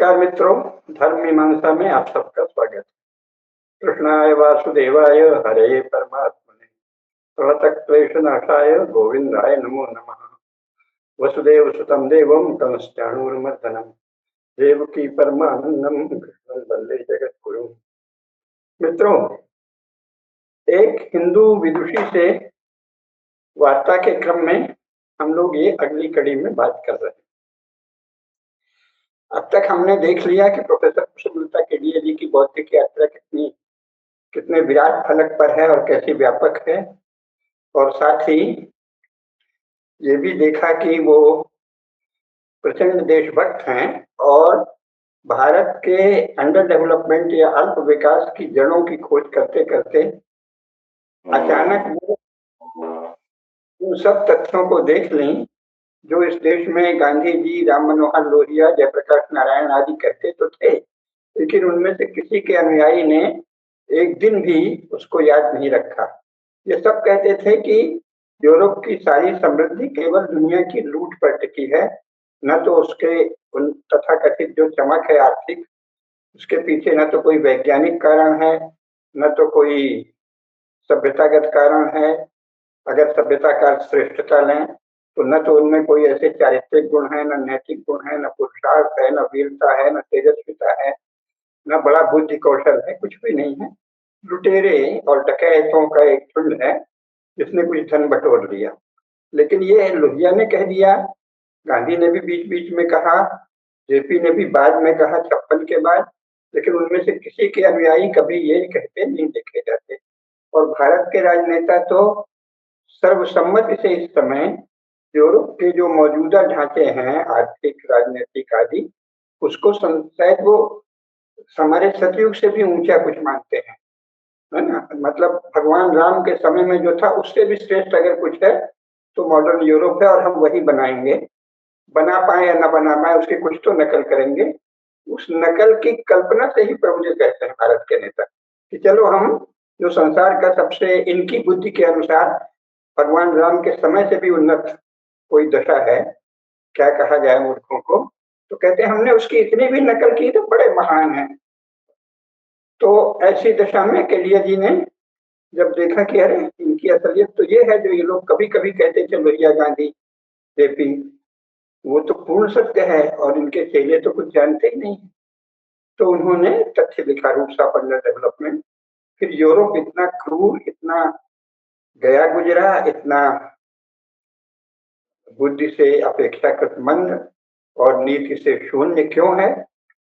नमस्कार मित्रों, धर्म मीमांसा में आप सबका स्वागत है। कृष्णाय वासुदेवाय हरे परमात्मने प्रणतक्लेशनाशाय गोविंदाय नमो नमः। वसुदेव सुतं देवं कंसचाणूरमर्दनम् देवकी परमानंदम कृष्णं वंदे जगद्गुरुं। मित्रों, एक हिंदू विदुषी से वार्ता के क्रम में हम लोग ये अगली कड़ी में बात कर रहे हैं। अब तक हमने देख लिया कि प्रोफेसर कुशलता केडिया जी की बौद्धिक यात्रा कितने विराट फलक पर है और कैसी व्यापक है, और साथ ही ये भी देखा कि वो प्रचंड देशभक्त हैं और भारत के अंडर डेवलपमेंट या अल्प विकास की जड़ों की खोज करते करते अचानक वो उन सब तथ्यों को देख लें जो इस देश में गांधी जी, राम मनोहर लोहिया, जयप्रकाश नारायण आदि कहते तो थे, लेकिन उनमें से किसी के अनुयायी ने एक दिन भी उसको याद नहीं रखा। ये सब कहते थे कि यूरोप की सारी समृद्धि केवल दुनिया की लूट पर टिकी है, न तो उसके उन तथाकथित जो चमक है आर्थिक, उसके पीछे न तो कोई वैज्ञानिक कारण है, न तो कोई सभ्यतागत कारण है। अगर सभ्यता का श्रेष्ठता लें तो न तो उनमें कोई ऐसे चारित्रिक गुण है, न नैतिक गुण है, न पुरुषार्थ है, न वीरता है, न तेजस्विता है, न बड़ा बुद्धि कौशल है, कुछ भी नहीं है। लुटेरे और डकैतों का एक झुंड है जिसने कुछ धन बटोर लिया। लेकिन ये लोहिया ने कह दिया, गांधी ने भी बीच बीच में कहा, जेपी ने भी बाद में कहा 56 के बाद, लेकिन उनमें से किसी के अनुयायी कभी ये कहते नहीं देखे जाते। और भारत के राजनेता तो सर्वसम्मति से इस समय यूरोप के जो मौजूदा ढांचे हैं आर्थिक, राजनीतिक आदि, उसको शायद वो हमारे सतयुग से भी ऊंचा कुछ मानते हैं, है ना। मतलब भगवान राम के समय में जो था उससे भी श्रेष्ठ अगर कुछ है तो मॉडर्न यूरोप है, और हम वही बनाएंगे। बना पाए या न बना पाए उसकी कुछ तो नकल करेंगे। उस नकल की कल्पना से ही प्रभु जी कहते हैं भारत के नेता कि चलो हम जो संसार का सबसे इनकी बुद्धि के अनुसार भगवान राम के समय से भी उन्नत कोई दशा है, क्या कहा जाए मूर्खों को, तो कहते हैं हमने उसकी इतनी भी नकल की तो बड़े महान हैं। तो ऐसी दशा में केडिया जी ने जब देखा कि अरे इनकी असलियत तो ये है जो ये लोग कभी कभी कहते थे लोहिया, गांधी, जेपी, वो तो पूर्ण सत्य है और इनके चेले तो कुछ जानते ही नहीं। तो उन्होंने तथ्य लिखा, रूट्स ऑफ अंडर डेवलपमेंट। फिर यूरोप इतना क्रूर, इतना गया गुजरा, इतना बुद्धि से अपेक्षाकृत मंद और नीति से शून्य क्यों है,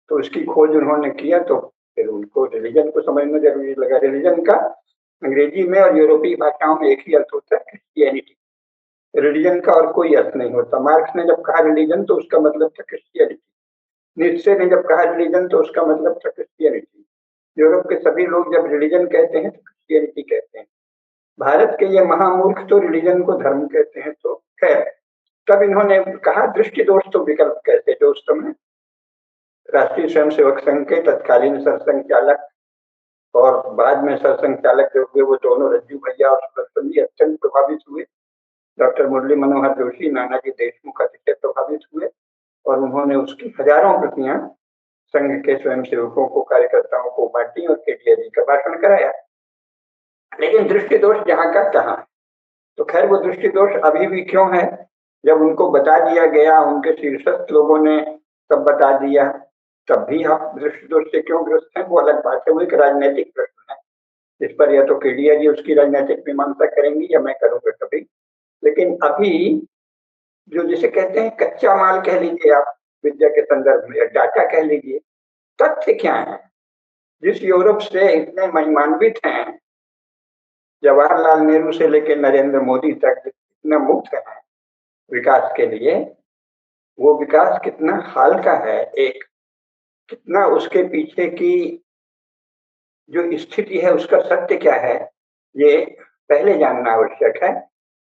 तो उसकी खोज उन्होंने किया। तो फिर उनको रिलीजन को समझना जरूरी लगा। रिलीजन का अंग्रेजी में और यूरोपीय भाषाओं में एक ही अर्थ होता है, क्रिश्चियनिटी। रिलीजन का और कोई अर्थ नहीं होता। मार्क्स ने जब कहा रिलीजन तो उसका मतलब था क्रिश्चियनिटी। नीत्शे ने जब कहा रिलीजन तो उसका मतलब था क्रिश्चियनिटी। यूरोप के सभी लोग जब रिलीजन कहते हैं तो क्रिश्चियनिटी कहते हैं। भारत के ये महामूर्ख तो रिलीजन को धर्म कहते हैं। तो खैर, तब इन्होंने कहा दृष्टि दोष तो विकल्प कहते, जो उस समय राष्ट्रीय स्वयंसेवक संघ के तत्कालीन सरसंघचालक और बाद में सरसंघचालक जो हुए वो दोनों रज्जू भैया और सुदर्शन जी अत्यंत प्रभावित हुए। डॉक्टर मुरली मनोहर जोशी, नानाजी देशमुख अतिशय प्रभावित हुए और उन्होंने उसकी हजारों प्रतियां संघ के स्वयंसेवकों को, कार्यकर्ताओं को बांटी और केडिया जी का भाषण कराया। लेकिन दृष्टि दोष जहां का तहां। तो खैर वो दृष्टि दोष अभी भी क्यों है, जब उनको बता दिया गया, उनके शीर्षस्थ लोगों ने सब बता दिया, तब भी आप दृष्टि दोष से क्यों ग्रस्त हैं, वो अलग बात है। वो एक राजनीतिक प्रश्न है, इस पर या तो केडिया जी उसकी राजनीतिक मीमांसा करेंगी या मैं करूंगा कभी। लेकिन अभी जो जिसे कहते हैं कच्चा माल कह लीजिए आप विद्या के संदर्भ में, या डाटा कह लीजिए, तथ्य क्या है। जिस यूरोप से इतने महिमान्वित हैं, जवाहरलाल नेहरू से लेकर नरेंद्र मोदी तक इतना मुक्त है विकास के लिए, वो विकास कितना हाल का है, एक कितना उसके पीछे की जो स्थिति है उसका सत्य क्या है, ये पहले जानना आवश्यक है।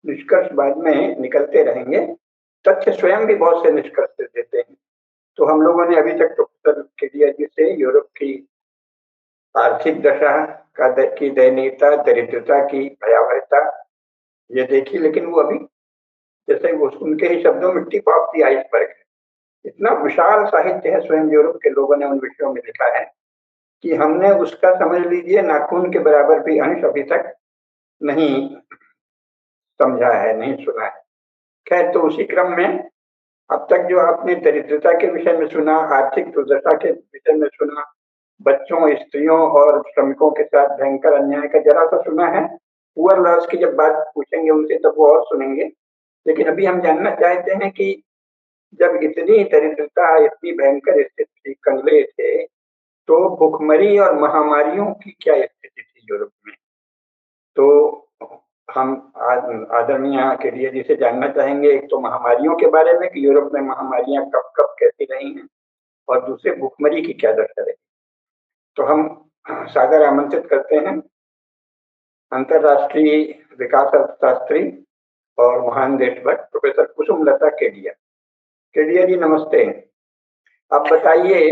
निष्कर्ष बाद में निकलते रहेंगे। तथ्य स्वयं भी बहुत से निष्कर्ष देते हैं। तो हम लोगों ने अभी तक प्रोफेसर केडिया जी से यूरोप की आर्थिक दशा की दयनीयता, दरिद्रता की भयावहता ये देखी, लेकिन वो अभी जैसे वो उनके ही शब्दों में टिप ऑफ द आइसबर्ग है, इतना विशाल साहित्य है, स्वयं यूरोप के लोगों ने उन विषयों में लिखा है कि हमने उसका समझ लीजिए नाखून के बराबर भी अंश अभी तक नहीं समझा है, नहीं सुना है। खैर, तो उसी क्रम में अब तक जो आपने दरिद्रता के विषय में सुना, आर्थिक दुर्दशा के विषय में सुना, बच्चों, स्त्रियों और श्रमिकों के साथ भयंकर अन्याय का जरा सा सुना है। पुअर लॉस की जब बात पूछेंगे उनसे तब वो और सुनेंगे। लेकिन अभी हम जानना चाहते हैं कि जब इतनी दरिद्रता, इतनी भयंकर स्थिति, कंगले थे, तो भुखमरी और महामारियों की क्या स्थिति थी यूरोप में? तो हम आदरणीय केडीए जी से जानना चाहेंगे, एक तो महामारियों के बारे में कि यूरोप में महामारियां कब कब कैसी रही हैं, और दूसरे भुखमरी की क्या दशा रही। तो हम सादर आमंत्रित करते हैं अंतर्राष्ट्रीय विकास अर्थशास्त्री और महान देशभक्त प्रोफेसर कुसुम लता केडिया। केडिया जी नमस्ते। आप बताइए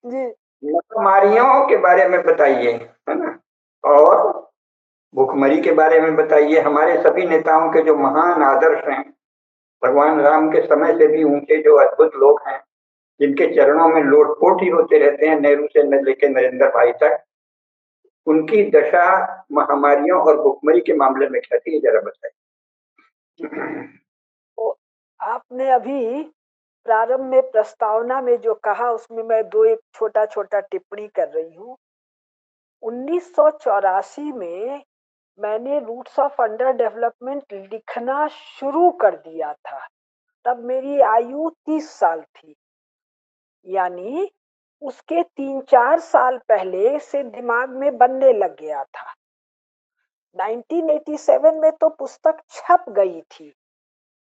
जी, महामारियों के बारे में बताइए, है ना, और भुखमरी के बारे में बताइए। हमारे सभी नेताओं के जो महान आदर्श हैं, भगवान राम के समय से भी ऊंचे जो अद्भुत लोग हैं, जिनके चरणों में लोटपोट ही होते रहते हैं, नेहरू से लेकर नरेंद्र भाई तक, उनकी दशा महामारियों और भुखमरी के मामले में क्या थी, जरा बताइए। तो आपने अभी प्रारंभ में प्रस्तावना में जो कहा उसमें मैं दो एक छोटा-छोटा टिप्पणी कर रही हूँ। 1984 में मैंने रूट्स ऑफ अंडर डेवलपमेंट लिखना शुरू कर दिया था। तब मेरी आयु 30 साल थी। यानी उसके 3-4 साल पहले से दिमाग में बनने लग गया था। 1987 में तो पुस्तक छप गई थी।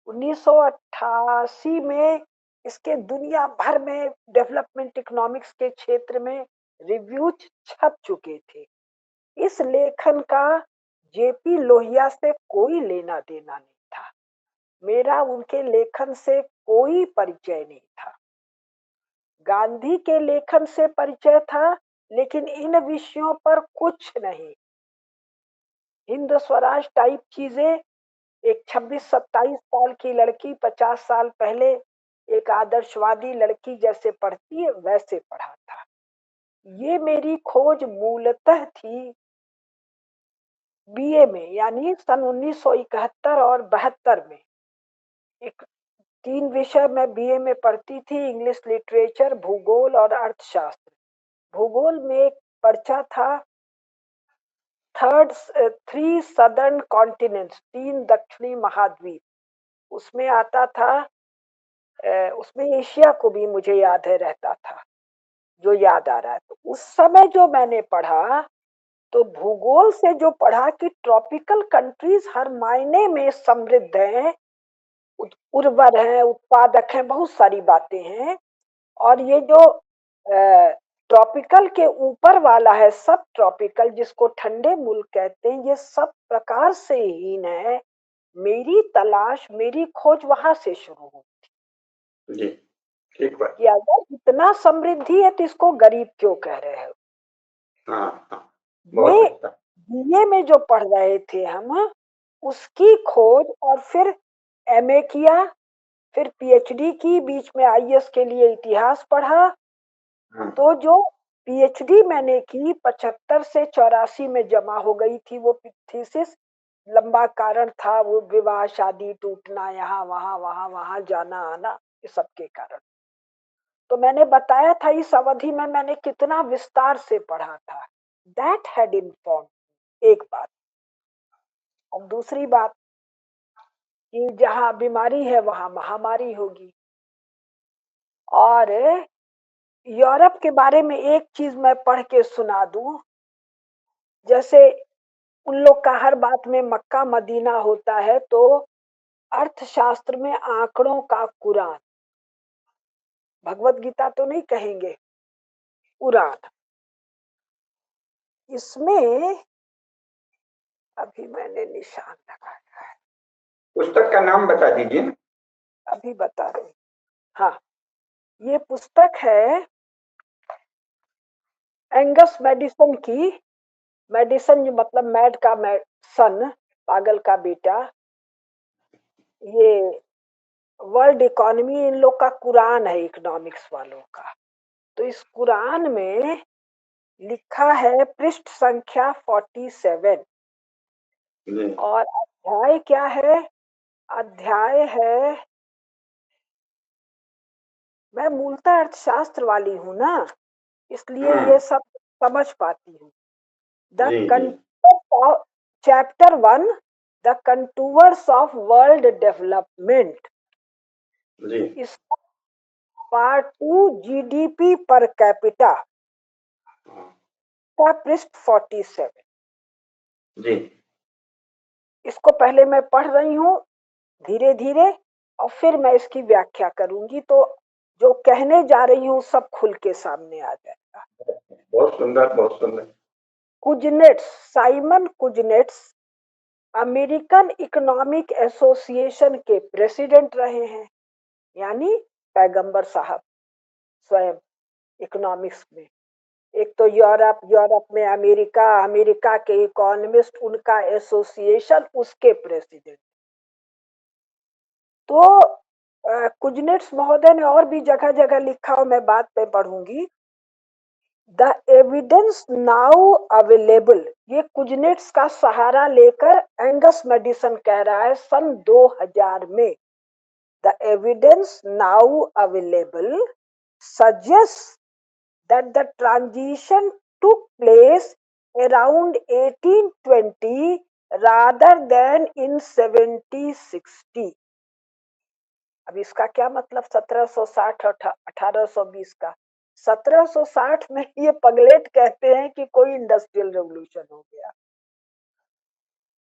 1988 में इसके दुनिया भर में डेवलपमेंट इकोनॉमिक्स के क्षेत्र में रिव्यूज छप चुके थे। इस लेखन का जेपी लोहिया से कोई लेना देना नहीं था। मेरा उनके लेखन से कोई परिचय नहीं था। गांधी के लेखन से परिचय था, लेकिन इन विषयों पर कुछ नहीं। हिंद स्वराज टाइप चीजें एक 26-27 साल की लड़की 50 साल पहले एक आदर्शवादी लड़की जैसे पढ़ती है वैसे पढ़ा था। ये मेरी खोज मूलतः थी बीए में, यानी सन 1971 और 72 में। एक 3 विषय मैं बीए में पढ़ती थी, इंग्लिश लिटरेचर, भूगोल और अर्थशास्त्र। भूगोल में एक पर्चा था थ्री सदर्न कॉन्टिनेंट्स, 3 दक्षिणी महाद्वीप। उसमें आता था उसमें एशिया को भी मुझे याद है रहता था, जो याद आ रहा है। तो उस समय जो मैंने पढ़ा, तो भूगोल से जो पढ़ा कि ट्रॉपिकल कंट्रीज हर मायने में समृद्ध हैं, उर्वर हैं, उत्पादक हैं, बहुत सारी बातें हैं। और ये जो ट्रॉपिकल के ऊपर वाला है, सब ट्रॉपिकल, जिसको ठंडे मुल्क कहते हैं, ये सब प्रकार से हीन है। मेरी तलाश, मेरी खोज वहां से शुरू हुई जी, ठीक बात। कि अगर इतना समृद्धि है तो इसको गरीब क्यों कह रहे हो। हाँ हाँ, ये बहुत अच्छा। बीए में जो पढ़ रहे थे हम, उसकी खोज, और फिर एमए किया, फिर पीएचडी की, बीच में आईएएस के लिए इतिहास पढ़ा। हाँ, तो जो पीएचडी मैंने की 75 से 84 में जमा हो गई थी वो थीसिस। लंबा कारण था, वो विवाह शादी टूटना, यहाँ वहां वहां वहां जाना आना, ये सबके कारण। तो मैंने बताया था इस अवधि में मैंने कितना विस्तार से पढ़ा था। दैट हैड इन्फॉर्म एक बात। और दूसरी बात कि जहां बीमारी है वहां महामारी होगी। और यूरोप के बारे में एक चीज मैं पढ़ के सुना दूं। जैसे उन लोग का हर बात में मक्का मदीना होता है, तो अर्थशास्त्र में आंकड़ों का कुरान, भगवत गीता तो नहीं कहेंगे, कुरान। इसमें अभी मैंने निशान लगाया है, पुस्तक का नाम बता दीजिए। अभी बता रही। हाँ, ये पुस्तक है एंगस मेडिसन की। मेडिसन जो मतलब मैड का सन, पागल का बेटा। ये वर्ल्ड इकोनॉमी इन लोग का कुरान है, इकोनॉमिक्स वालों का। तो इस कुरान में लिखा है पृष्ठ संख्या 47, जी और अध्याय क्या है? अध्याय है, मैं मूलतः अर्थशास्त्र वाली हूँ ना, इसलिए ये सब समझ पाती हूँ। द जी जी contours of chapter 1, the contours of world development. जी इसका पार्ट 2, जीडीपी पर कैपिटा हाँ, का पृष्ठ 47। जी इसको पहले मैं पढ़ रही हूँ धीरे धीरे, और फिर मैं इसकी व्याख्या करूंगी, तो जो कहने जा रही हूँ सब खुल के सामने आ जाएगा। बहुत सुंदर बहुत सुंदर। Kuznets, Simon Kuznets American economic association के प्रेसिडेंट रहे हैं, यानी पैगंबर साहब स्वयं इकोनॉमिक्स में। एक तो यूरोप, यूरोप में अमेरिका, अमेरिका के इकोनॉमिस्ट, उनका एसोसिएशन, उसके प्रेसिडेंट। तो कुजनेट्स महोदय ने और भी जगह जगह लिखा, और मैं बाद में पढ़ूंगी। द एविडेंस नाउ अवेलेबल, ये कुजनेट्स का सहारा लेकर एंगस मेडिसन कह रहा है सन 2000 में। The evidence now available suggests that the transition took place around 1820 rather than in 1760। अब इसका क्या मतलब 1760 1820 का? 1760 में ये पगलेट कहते हैं कि कोई इंडस्ट्रियल रेवोल्यूशन हो गया।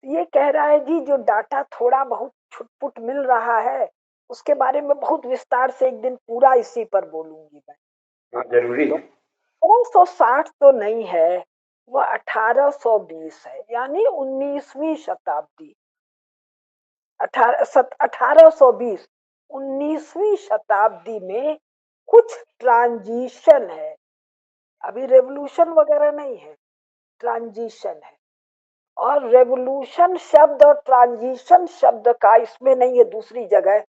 ये कह रहा है जी, जो डाटा थोड़ा बहुत छुटपुट मिल रहा है उसके बारे में बहुत विस्तार से एक दिन पूरा इसी पर बोलूंगी मैं। हाँ जरूरी तो है। 1860 तो नहीं है, वो 1820 है, यानी 19वीं शताब्दी। 1820 19वीं शताब्दी में कुछ ट्रांजिशन है, अभी रेवोल्यूशन वगैरह नहीं है, ट्रांजिशन है। और रेवोल्यूशन शब्द और ट्रांजिशन शब्द का इसमें नहीं है, दूसरी जगह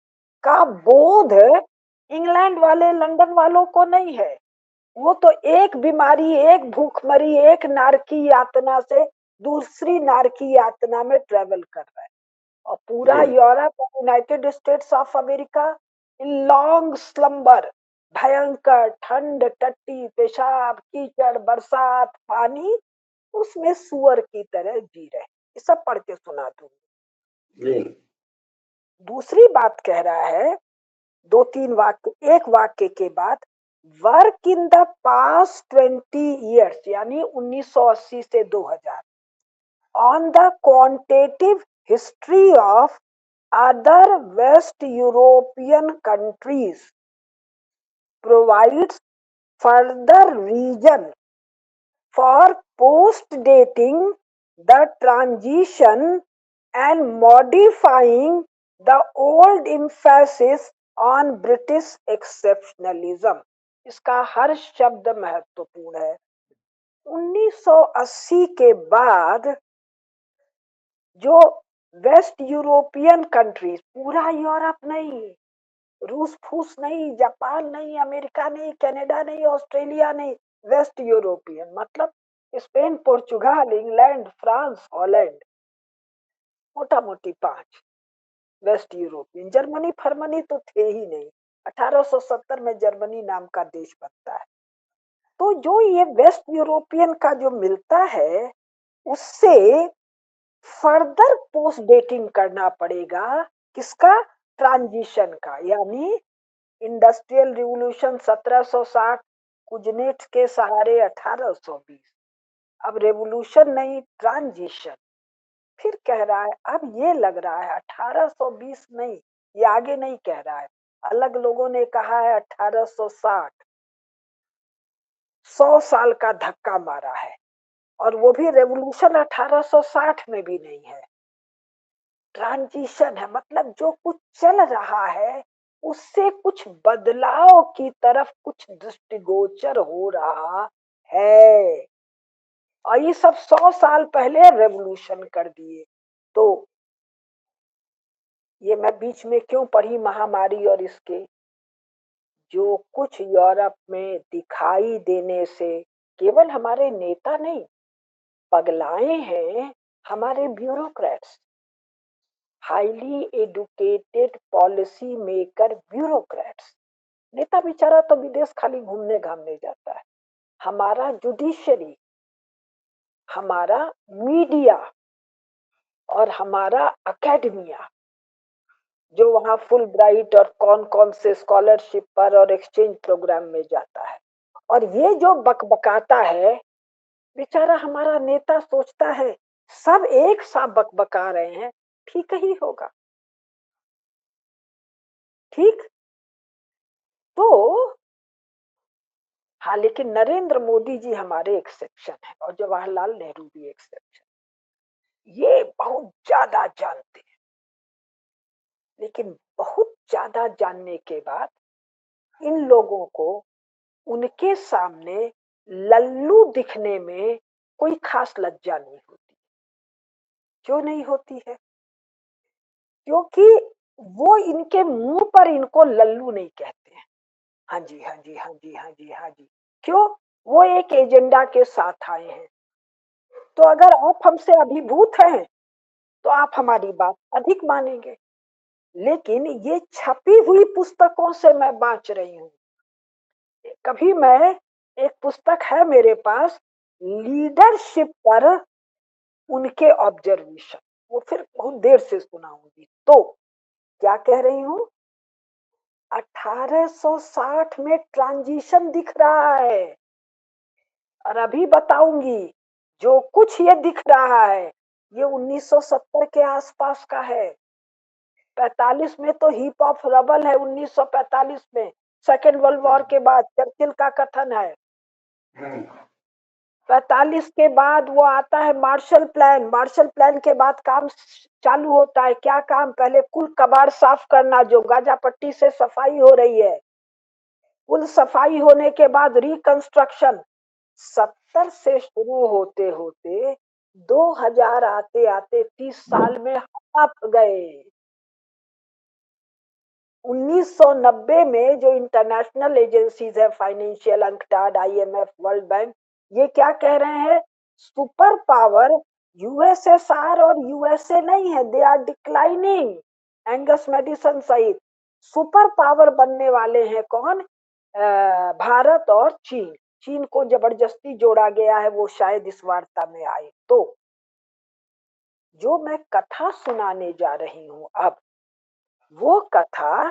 का बोध इंग्लैंड वाले, लंदन वालों को नहीं है। वो तो एक बीमारी, एक भूखमरी, एक नारकी यातना से दूसरी नारकी यातना में ट्रेवल कर रहा है। और पूरा जी यूरोप और United states of America in long slumber, भयंकर ठंड, टट्टी, पेशाब, कीचड़, बरसात, पानी, उसमें सुअर की तरह जी रहे। ये सब पढ़ के सुना दूंगी। जी दूसरी बात कह रहा है, दो तीन वाक्य, एक वाक्य के बाद, work in the past 20 years, यानी 1980 से 2000, on the quantitative history of other West European countries provides further reason for post-dating the transition and modifying the old emphasis on British exceptionalism। इसका हर शब्द महत्वपूर्ण है। 1980 के बाद जो वेस्ट यूरोपियन कंट्रीज, पूरा यूरोप नहीं, रूस फूस नहीं, जापान नहीं, अमेरिका नहीं, कनाडा नहीं, ऑस्ट्रेलिया नहीं, वेस्ट यूरोपियन मतलब स्पेन, पुर्तगाल, इंग्लैंड, फ्रांस, हॉलैंड, मोटा मोटी पांच वेस्ट यूरोपियन। जर्मनी फर्मनी तो थे ही नहीं, 1870 में जर्मनी नाम का देश बनता है। तो जो ये वेस्ट यूरोपियन का जो मिलता है, उससे फर्दर पोस्ट डेटिंग करना पड़ेगा, किसका? ट्रांजिशन का, यानी इंडस्ट्रियल रिवॉल्यूशन 1760, कुजनेट के सहारे 1820, अब रेवोल्यूशन नहीं, ट्रांजिशन। फिर कह रहा है, अब ये लग रहा है 1820 नहीं, ये आगे नहीं कह रहा है, अलग लोगों ने कहा है 1860, 100 साल का धक्का मारा है, और वो भी रेवोल्यूशन 1860 में भी नहीं है, ट्रांजिशन है। मतलब जो कुछ चल रहा है उससे कुछ बदलाव की तरफ कुछ दृष्टिगोचर हो रहा है, और ये सब 100 साल पहले रेवोल्यूशन कर दिए। तो ये मैं बीच में क्यों पढ़ी महामारी और इसके, जो कुछ यूरोप में दिखाई देने से केवल हमारे नेता नहीं पगलाए हैं, हमारे bureaucrats, highly educated policy maker bureaucrats. नेता बेचारा तो विदेश खाली घूमने घामने जाता है। हमारा जुडिशरी, हमारा मीडिया और हमारा एकेडमिया जो वहाँ फुल ब्राइट और कौन कौन से स्कॉलरशिप पर और एक्सचेंज प्रोग्राम में जाता है, और ये जो बकबकाता है बेचारा हमारा नेता सोचता है सब एक सा बकबका रहे हैं, ठीक ही होगा। ठीक तो हाँ, लेकिन नरेंद्र मोदी जी हमारे एक्सेप्शन है और जवाहरलाल नेहरू भी एक्सेप्शन। ये बहुत ज्यादा जानते हैं, लेकिन बहुत ज्यादा जानने के बाद इन लोगों को उनके सामने लल्लू दिखने में कोई खास लज्जा नहीं होती। क्यों नहीं होती है? क्योंकि वो इनके मुंह पर इनको लल्लू नहीं कहते हैं। हाँ जी, हाँ जी, हाँ जी, हाँ जी, हाँ जी। क्यों? वो एक एजेंडा के साथ आए हैं। तो अगर आप हमसे अभिभूत हैं तो आप हमारी बात अधिक मानेंगे, लेकिन ये छपी हुई पुस्तकों से मैं बांच रही हूँ। कभी मैं, एक पुस्तक है मेरे पास लीडरशिप पर उनके ऑब्जर्वेशन, वो फिर बहुत देर से सुनाऊंगी। तो क्या कह रही हूँ, 1860 में ट्रांजिशन दिख रहा है, और अभी बताऊंगी जो कुछ ये दिख रहा है ये 1970 के आसपास का है। 45 में तो हिप हॉप रबल है, 1945 में सेकेंड वर्ल्ड वॉर के बाद चर्चिल का कथन है। 45 के बाद वो आता है मार्शल प्लान, मार्शल प्लान के बाद काम चालू होता है। क्या काम? पहले कुल कबाड़ साफ करना, जो गाजा पट्टी से सफाई हो रही है, कुल सफाई होने के बाद रिकंस्ट्रक्शन। 70 से शुरू होते होते 2000 आते आते 30 साल में हाफ गए। 1990 में जो इंटरनेशनल एजेंसीज है, financial, UNCTAD, IMF, World Bank, ये क्या कह रहे हैं, सुपर पावर यूएसएसआर और यूएसए नहीं है, they are declining. Angus Maddison सहित सुपर पावर बनने वाले हैं कौन? भारत और चीन। चीन को जबरदस्ती जोड़ा गया है, वो शायद इस वार्ता में आए। तो जो मैं कथा सुनाने जा रही हूं अब, वो कथा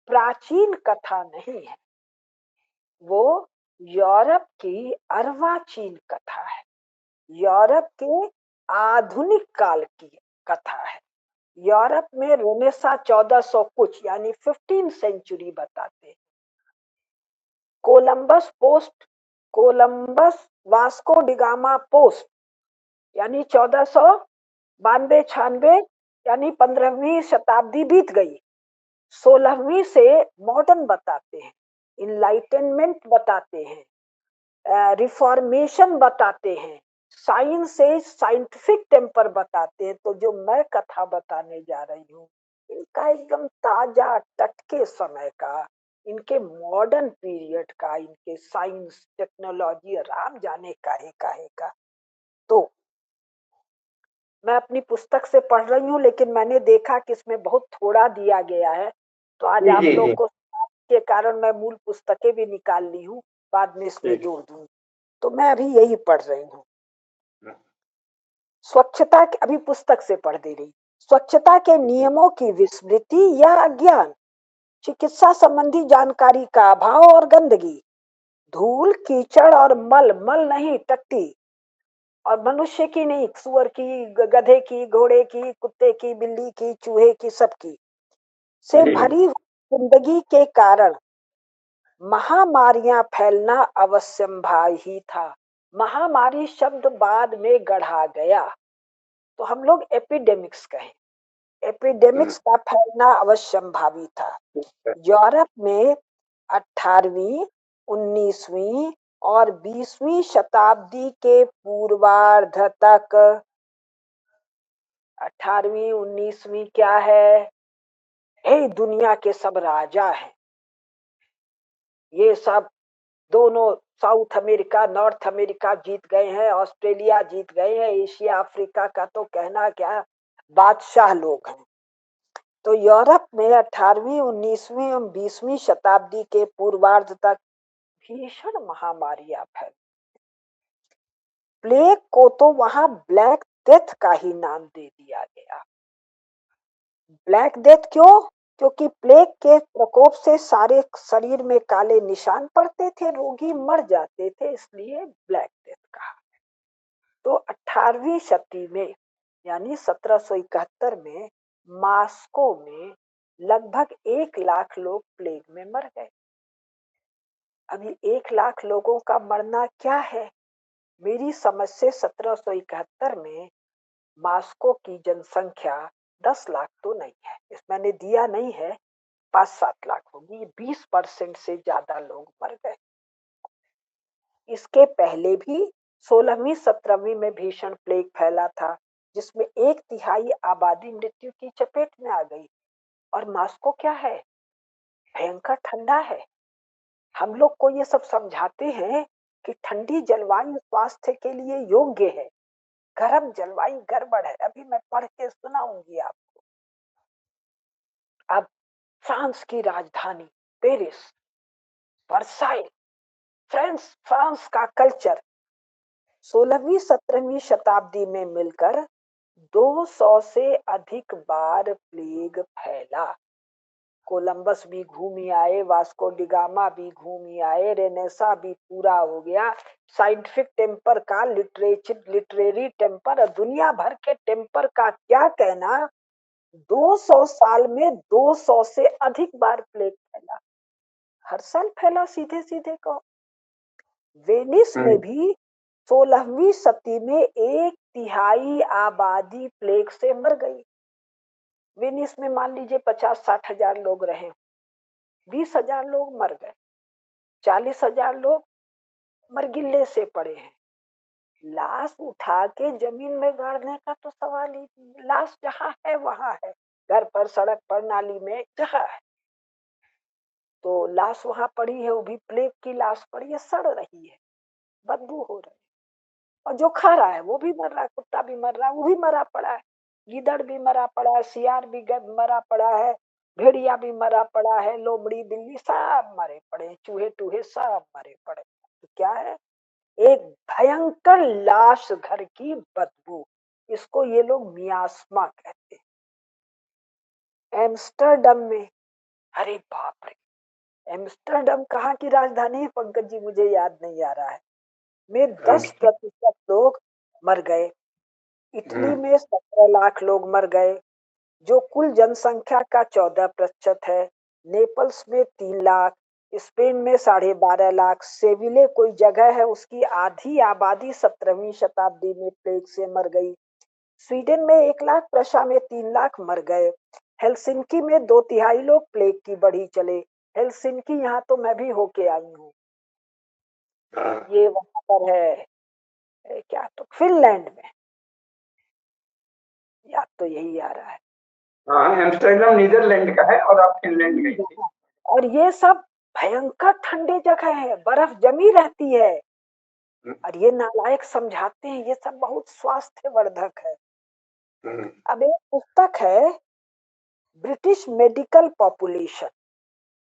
प्राचीन कथा नहीं है, वो यूरोप की अर्वाचीन कथा है, यूरोप के आधुनिक काल की कथा है। यूरोप में रेनेसा 1400 कुछ यानी 15 सेंचुरी बताते हैं। कोलंबस वास्को डिगामा पोस्ट यानी 1492 96 यानी 15वीं शताब्दी बीत गई। 16वीं से मॉडर्न बताते हैं, इनलाइटनमेंट बताते हैं, रिफॉर्मेशन बताते हैं, साइंस से साइंटिफिक टेम्पर बताते हैं। तो जो मैं कथा बताने जा रही हूँ इनका एकदम ताजा टटके समय का, इनके मॉडर्न पीरियड का, इनके साइंस टेक्नोलॉजी राम जाने काहे का। तो मैं अपनी पुस्तक से पढ़ रही हूँ, लेकिन मैंने देखा कि इसमें बहुत थोड़ा दिया गया है, तो आज जी आप जी लोग जी को के कारण मैं मूल पुस्तकें भी निकाल ली हूँ, बाद में इसमें जी। जोड़ दूंगी। तो मैं अभी यही पढ़ रही हूँ, स्वच्छता के, अभी पुस्तक से पढ़ दे रही, स्वच्छता के नियमों की विस्मृति या अज्ञान, चिकित्सा संबंधी जानकारी का अभाव और गंदगी, धूल कीचड़ और मल, मल नहीं टट्टी, और मनुष्य की नहीं, सुअर की, गधे की, घोड़े की, कुत्ते की, बिल्ली की, चूहे की, सबकी से जी भरी हुई जिंदगी के कारण महामारियां फैलना अवश्यंभावी ही था। महामारी शब्द बाद में गढ़ा गया, तो हम लोग एपिडेमिक्स कहें, एपिडेमिक्स का फैलना अवश्यंभावी था। यूरोप में 18वीं, 19वीं और 20वीं शताब्दी के पूर्वार्ध तक, 18वीं 19वीं क्या है, हे दुनिया के सब राजा हैं, ये सब दोनों साउथ अमेरिका नॉर्थ अमेरिका जीत गए हैं, ऑस्ट्रेलिया जीत गए हैं, एशिया अफ्रीका का तो कहना क्या, बादशाह लोग हैं। तो यूरोप में 18वीं 19वीं एवं 20वीं शताब्दी के पूर्वार्ध तक भीषण महामारियां फैली। प्लेग को तो वहां ब्लैक डेथ का ही नाम दे दिया गया। ब्लैक डेथ क्यों? क्योंकि प्लेग के प्रकोप से सारे शरीर में काले निशान पड़ते थे, रोगी मर जाते थे, इसलिए ब्लैक डेथ कहा। तो 18वीं शती में यानी 1771 में मास्को में लगभग 1 लाख लोग प्लेग में मर गए। अभी 1 लाख लोगों का मरना क्या है? मेरी समझ से 1771 में मास्को की जनसंख्या 10 लाख तो नहीं है, इस मैंने दिया नहीं है, 5-7 लाख होगी। 20% से ज्यादा लोग मर गए। इसके पहले भी 16वीं 17वीं में भीषण प्लेग फैला था, जिसमें 1/3 आबादी मृत्यु की चपेट में आ गई। और मास्को क्या है? भयंकर ठंडा है। हम लोग को ये सब समझाते हैं कि ठंडी जलवायु स्वास्थ्य के लिए योग्य है, गर्म जलवायु गड़बड़ है। अभी मैं पढ़ के सुनाऊंगी आपको। अब फ्रांस की राजधानी पेरिस, वर्साइल, फ्रांस का कल्चर 16वीं 17वीं शताब्दी में मिलकर 200 से अधिक बार प्लेग फैला। कोलंबस भी घूमी आए, वास्को डिगामा भी घूमी आए, रेनेसा भी पूरा हो गया। साइंटिफिक टेम्पर का, लिटरेरी टेम्पर, दुनिया भर के टेम्पर का क्या कहना। 200 साल में 200 से अधिक बार प्लेग फैला, हर साल फैला सीधे सीधे को। वेनिस में भी 16वीं सदी में 1/3 आबादी प्लेग से मर गई। वेनिस में मान लीजिए 50-60 हजार लोग रहे, 20 हजार लोग मर गए, 40 हजार लोग मरगिल्ले से पड़े हैं। लाश उठा के जमीन में गाड़ने का तो सवाल ही नहीं। लाश जहाँ है वहां है, घर पर, सड़क पर, नाली में, जहाँ है तो लाश वहां पड़ी है। वो भी प्लेग की लाश पड़ी है, सड़ रही है, बदबू हो रही है। और जो खा रहा है वो भी मर रहा है, कुत्ता भी मर रहा है, वो भी मरा पड़ा है, गीदड़ भी मरा पड़ा है, सियार भी मरा पड़ा है, भेड़िया भी मरा पड़ा है, लोमड़ी बिल्ली सब मरे पड़े, चूहे टूहे सब मरे पड़े। तो क्या है? एक भयंकर लाश घर की बदबू, इसको ये लोग मियास्मा कहते हैं। एम्स्टरडम में, अरे बाप रे, एम्स्टरडम कहाँ की राजधानी है पंकज जी, मुझे याद नहीं आ रहा है, में 10% लोग मर गए। इटली में 17 लाख लोग मर गए, जो कुल जनसंख्या का 14% है। नेपल्स में 3 लाख, स्पेन में 12.5 लाख, सेविले कोई जगह है, उसकी आधी आबादी 17वीं शताब्दी में प्लेग से मर गई। स्वीडन में 1 लाख, प्रशा में 3 लाख मर गए। हेलसिंकी में 2/3 लोग प्लेग की बढ़ी चले। हेलसिंकी यहाँ तो मैं भी होके आई हूँ, ये वहां पर है, क्या तो फिनलैंड में, याद तो यही आ रहा है। हाँ, एम्स्टर्डम नीदरलैंड का है और आप फिनलैंड गई थी। और ये सब भयंकर ठंडे जगह है, बर्फ जमी रहती है। और ये नालायक समझाते हैं ये सब बहुत स्वास्थ्यवर्धक है। अब एक पुस्तक है ब्रिटिश मेडिकल पॉपुलेशन,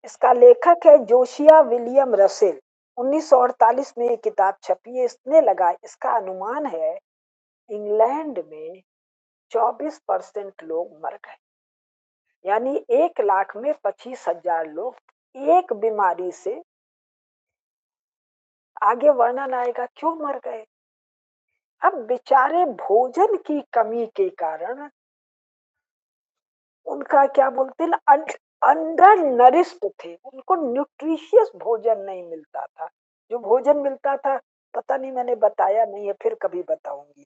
इसका लेखक है जोशिया विलियम रसेल। 1948 में ये किताब छपी है। इसने लगा, इसका अनुमान है इंग्लैंड में 24% लोग मर गए, यानी 1 लाख में 25 हजार लोग एक बीमारी से, आगे वर्णन आएगा क्यों मर गए। अब बेचारे भोजन की कमी के कारण उनका क्या बोलते हैं ना, अंडर नरिश्ड थे, उनको न्यूट्रिशियस भोजन नहीं मिलता था। जो भोजन मिलता था, पता नहीं मैंने बताया नहीं है, फिर कभी बताऊंगी।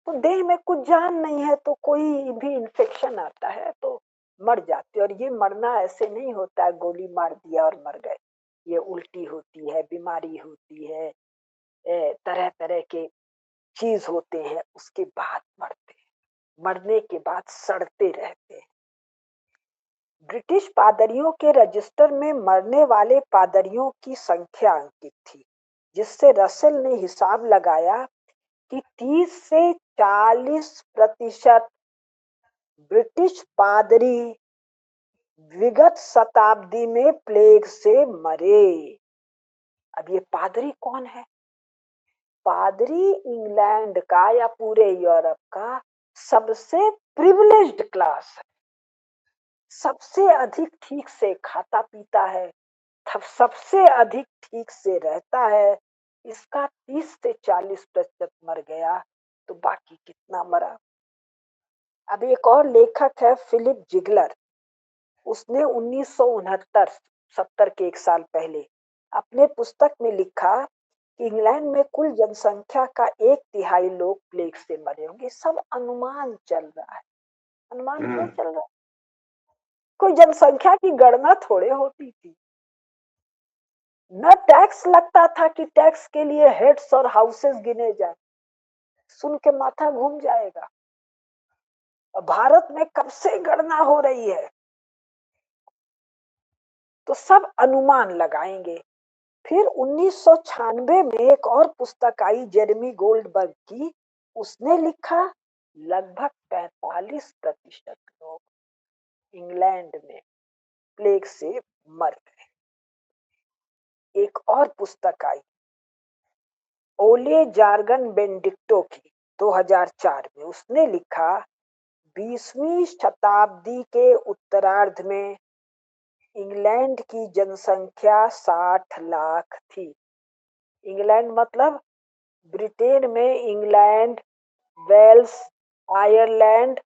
तो देह में कुछ जान नहीं है तो कोई भी इन्फेक्शन आता है तो मर जाते। और ये मरना ऐसे नहीं होता है गोली मार दिया और मर गए, ये उल्टी होती है, बीमारी होती है, तरह तरह के चीज होते हैं, उसके बाद मरते हैं, मरने के बाद सड़ते रहते हैं। ब्रिटिश पादरियों के रजिस्टर में मरने वाले पादरियों की संख्या अंकित थी, जिससे रसेल ने हिसाब लगाया कि 30 से 40% ब्रिटिश पादरी विगत शताब्दी में प्लेग से मरे। अब ये पादरी कौन है? पादरी इंग्लैंड का या पूरे यूरोप का सबसे प्रिविलेज्ड क्लास है, सबसे अधिक ठीक से खाता पीता है, सबसे अधिक ठीक से रहता है। इसका 30 से 40% मर गया, तो बाकी कितना मरा? अब एक और लेखक है फिलिप जिगलर, उसने 1969 70 के एक साल पहले अपने पुस्तक में लिखा कि इंग्लैंड में कुल जनसंख्या का 1/3 लोग प्लेग से मरे होंगे। सब अनुमान चल रहा है। अनुमान क्यों चल रहा है? कोई जनसंख्या की गणना थोड़े होती थी। न टैक्स लगता था कि टैक्स के लिए हेड्स और हाउसेस गिने जाए। सुन के माथा घूम जाएगा। भारत में कब से गणना हो रही है? तो सब अनुमान लगाएंगे। फिर 1996 में एक और पुस्तक आई जेरेमी गोल्डबर्ग की, उसने लिखा लगभग 45% लोग इंग्लैंड में प्लेग से मर गए। एक और पुस्तक आई ओले जार्गन बेनेडिक्टो की 2004 में, उसने लिखा 20वीं शताब्दी के उत्तरार्ध में इंग्लैंड की जनसंख्या 60 लाख थी। इंग्लैंड मतलब ब्रिटेन में इंग्लैंड, वेल्स, आयरलैंड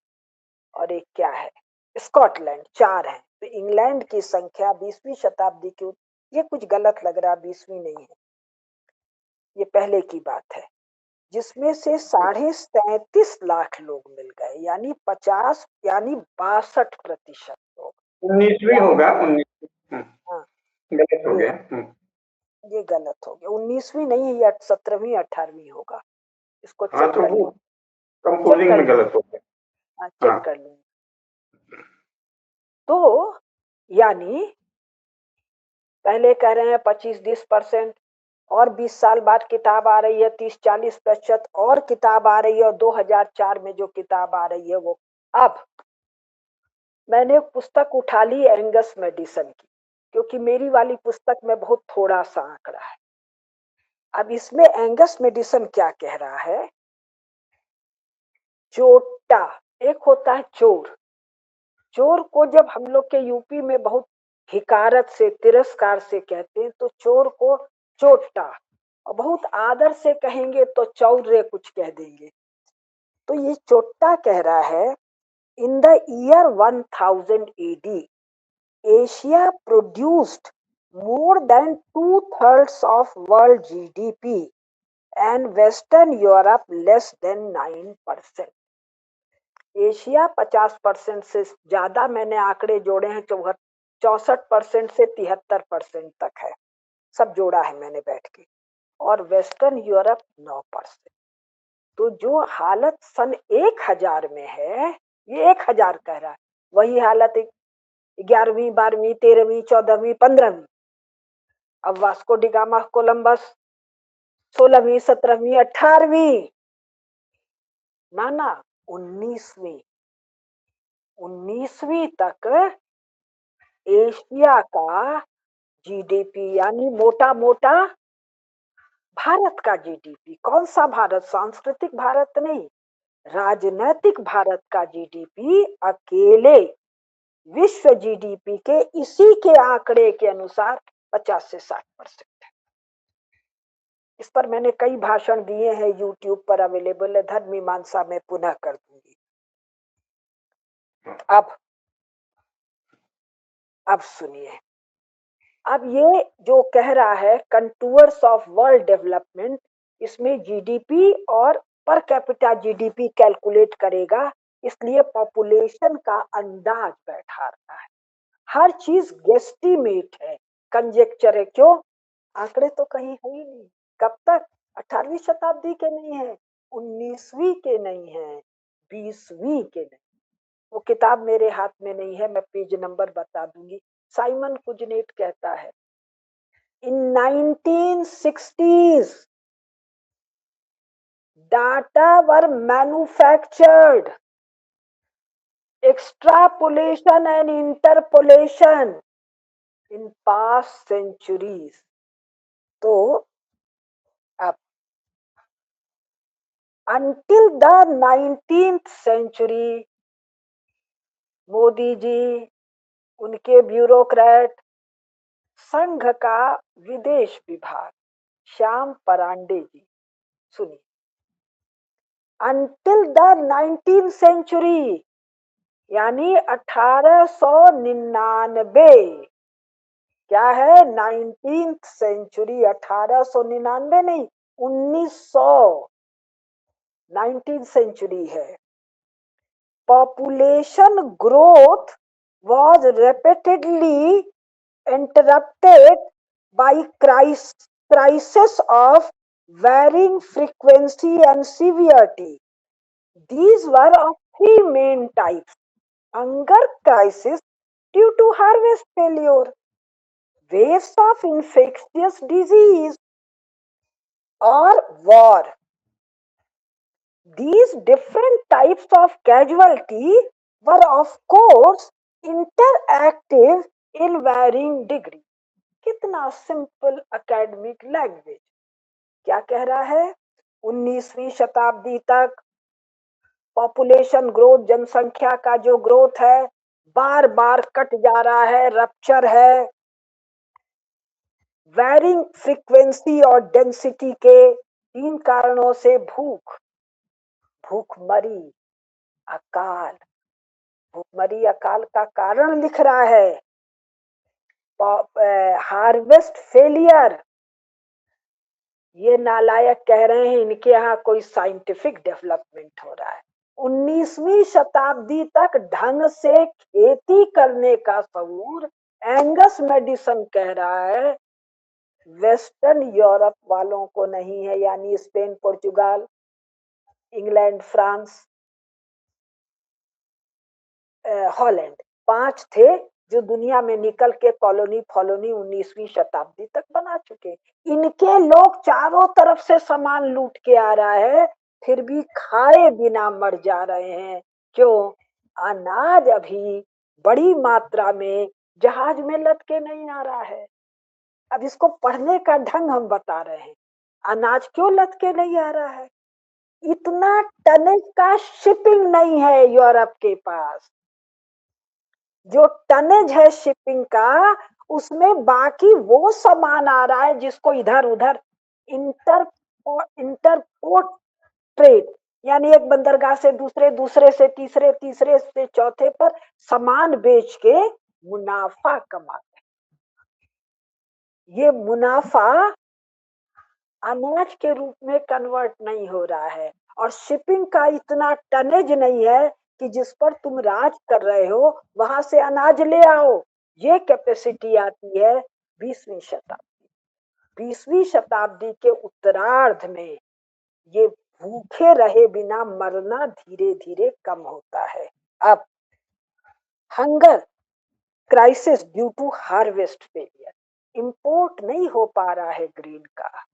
और एक क्या है, स्कॉटलैंड, 4 है। तो इंग्लैंड की संख्या 20वीं शताब्दी की, ये कुछ गलत लग रहा, 20वीं नहीं है, ये पहले की बात है, जिसमें से 37.5 लाख लोग मिल गए, यानी 50 यानी 62% लोग। 19वीं या होगा, 19। हाँ, गलत हो ये गया। ये गलत हो गया। 19वीं नहीं है, ये 17वीं 18वीं होगा। इसको हाँ, चेक तो कर वो लूँ, चेक कंपोजिंग कर में लूँ, गलत हो गया। हाँ चेक हाँ, कर लूँ। तो यानी पहले कह रहे हैं 25-20%, और 20 साल बाद किताब आ रही है 30-40%, और किताब आ रही है, और 2004 में जो किताब आ रही है वो। अब मैंने पुस्तक उठा ली एंगस मेडिसन की, क्योंकि मेरी वाली पुस्तक में बहुत थोड़ा सा आंकड़ा है। अब इसमें एंगस मेडिसन क्या कह रहा है? चोटा, एक होता है चोर। चोर को जब हम लोग के यूपी में बहुत हिकारत से, तिरस्कार से कहते हैं, तो चोर को चोटा, और बहुत आदर से कहेंगे तो चौर्य कुछ कह देंगे। तो ये चोट्टा कह रहा है in the year 1000 AD Asia produced more than 2/3 of world GDP and Western Europe less than 9%। Asia 50% से ज्यादा, मैंने आंकड़े जोड़े हैं, 64% से 73% तक है, सब जोड़ा है मैंने बैठ के, और वेस्टर्न यूरोप 9%। तो जो हालत सन 1000 में है, ये 1000 कह रहा है, वही हालत 11वीं 12वीं 13वीं 14वीं 15वीं, अब वास्को डिगामा कोलंबस 16वीं 17वीं 18वीं, ना 19वीं 19वीं तक एशिया का जीडीपी, यानी मोटा मोटा भारत का जीडीपी, कौन सा भारत, सांस्कृतिक भारत नहीं, राजनैतिक भारत का जीडीपी अकेले विश्व जीडीपी के इसी के आंकड़े के अनुसार 50 से 60% है। इस पर मैंने कई भाषण दिए हैं, यूट्यूब पर अवेलेबल है, धर्म मीमांसा में पुनः कर दूंगी। अब सुनिए, अब ये जो कह रहा है कंटूर्स ऑफ वर्ल्ड डेवलपमेंट, इसमें जीडीपी और पर कैपिटा जीडीपी कैलकुलेट करेगा, इसलिए पॉपुलेशन का अंदाज बैठा रहा है। हर चीज गेस्टिमेट है, कंजेक्चर है। क्यों? आंकड़े तो कहीं है ही नहीं। कब तक? 18वीं शताब्दी के नहीं है, 19वीं के नहीं है, 20वीं के नहीं। वो किताब मेरे हाथ में नहीं है, मैं पेज नंबर बता दूंगी। साइमन कुजनेट कहता है, इन 1960s data were manufactured, extrapolation and interpolation in past centuries। तो अब until the 19th century Modi ji, उनके ब्यूरोक्रेट, संघ का विदेश विभाग श्याम परांडे जी, सुनिए, until the 19th century यानी 1899, क्या है 19th सेंचुरी, 1899 नहीं, 1900, 19th सेंचुरी है। Population growth was repeatedly interrupted by crisis of varying frequency and severity. These were of three main types: hunger crisis due to harvest failure, waves of infectious disease, or war. These different types of casualty were of course interactive in varying degree। कितना simple academic language. क्या कह रहा है, 19वीं शताब्दी तक population growth, जनसंख्या का जो ग्रोथ है बार बार कट जा रहा है, रप्चर है। वैरिंग फ्रीक्वेंसी और डेंसिटी के तीन कारणों से भूखमरी, अकाल। भूखमरी अकाल का कारण लिख रहा है, हार्वेस्ट फेलियर। ये नालायक कह रहे हैं इनके यहाँ कोई साइंटिफिक डेवलपमेंट हो रहा है। 19वीं शताब्दी तक ढंग से खेती करने का शऊर एंगस मेडिसन कह रहा है वेस्टर्न यूरोप वालों को नहीं है, यानी Spain, Portugal, England, France, Holland, 5 थे जो दुनिया में निकल के कॉलोनी 19वीं शताब्दी तक बना चुके। इनके लोग चारों तरफ से सामान लूट के आ रहा है, फिर भी खाए बिना मर जा रहे हैं। क्यों? अनाज अभी बड़ी मात्रा में जहाज में लद के नहीं आ रहा है। अब इसको पढ़ने का ढंग हम बता रहे हैं, अनाज क्यों लद के नहीं आ रहा है? इतना टनेज का शिपिंग नहीं है यूरोप के पास। जो टनेज है शिपिंग का, उसमें बाकी वो सामान आ रहा है जिसको इधर उधर इंटरपोर्ट ट्रेड, यानी एक बंदरगाह से दूसरे, दूसरे से तीसरे, तीसरे से चौथे पर सामान बेच के मुनाफा कमाते हैं। ये मुनाफा अनाज के रूप में कन्वर्ट नहीं हो रहा है, और शिपिंग का इतना टनेज नहीं है कि जिस पर तुम राज कर रहे हो वहां से अनाज ले आओ। ये कैपेसिटी आती है 20वीं शताब्दी। 20वीं शताब्दी के उत्तरार्ध में ये भूखे रहे बिना मरना धीरे धीरे कम होता है। अब hunger crisis due to harvest failure, import नहीं हो पा रहा है ग्रीन का।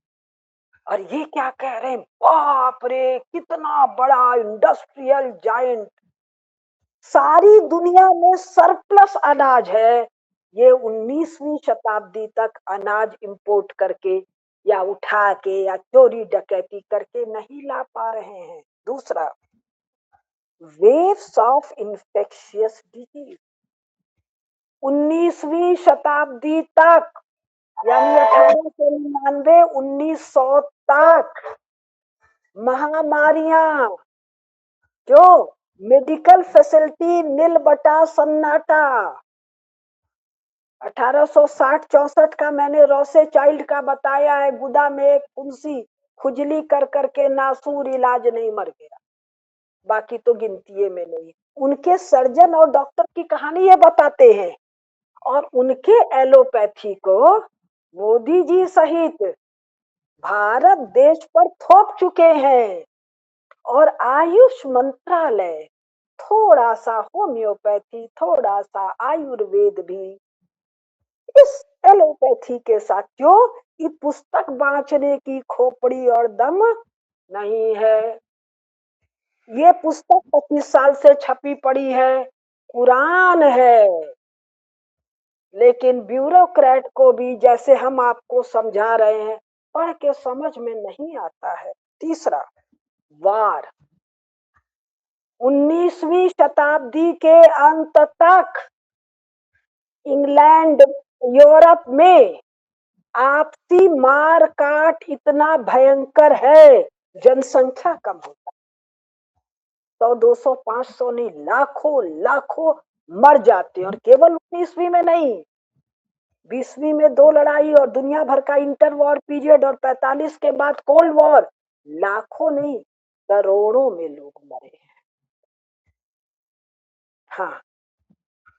और ये क्या कह रहे हैं, बाप रे कितना बड़ा इंडस्ट्रियल जायंट, सारी दुनिया में सरप्लस अनाज है। ये 19वीं शताब्दी तक अनाज इंपोर्ट करके या उठा के या चोरी डकैती करके नहीं ला पा रहे हैं। दूसरा, वेव्स ऑफ इन्फेक्शियस डिजीज, 19वीं शताब्दी तक यानी 1899 1900 तक महामारियां, जो मेडिकल फैसिलिटी नील बटा सन्नाटा। 1860-64 का मैंने रोसे चाइल्ड का बताया है, गुदा में एक फुंसी खुजली कर करके नासूर इलाज नहीं, मर गया। बाकी तो गिनती में नहीं। उनके सर्जन और डॉक्टर की कहानी ये बताते हैं, और उनके एलोपैथी को मोदी जी सहित भारत देश पर थोप चुके हैं। और आयुष मंत्रालय थोड़ा सा होम्योपैथी, थोड़ा सा आयुर्वेद भी इस एलोपैथी के साथ। क्यों? ये पुस्तक बांचने की खोपड़ी और दम नहीं है। ये पुस्तक 25 साल से छपी पड़ी है, कुरान है, लेकिन ब्यूरोक्रेट को भी जैसे हम आपको समझा रहे हैं पढ़ के समझ में नहीं आता है। तीसरा, वार। 19वीं शताब्दी के अंत तक इंग्लैंड, यूरोप में आपसी मार काट इतना भयंकर है, जनसंख्या कम होता, 100 200 500 नहीं, लाखों लाखों मर जाते हैं। और केवल 19वीं में नहीं, 20वीं में 2 लड़ाई और दुनिया भर का इंटर वॉर पीरियड और 45 के बाद कोल्ड वॉर, लाखों नहीं करोड़ों में लोग मरे हैं। हाँ,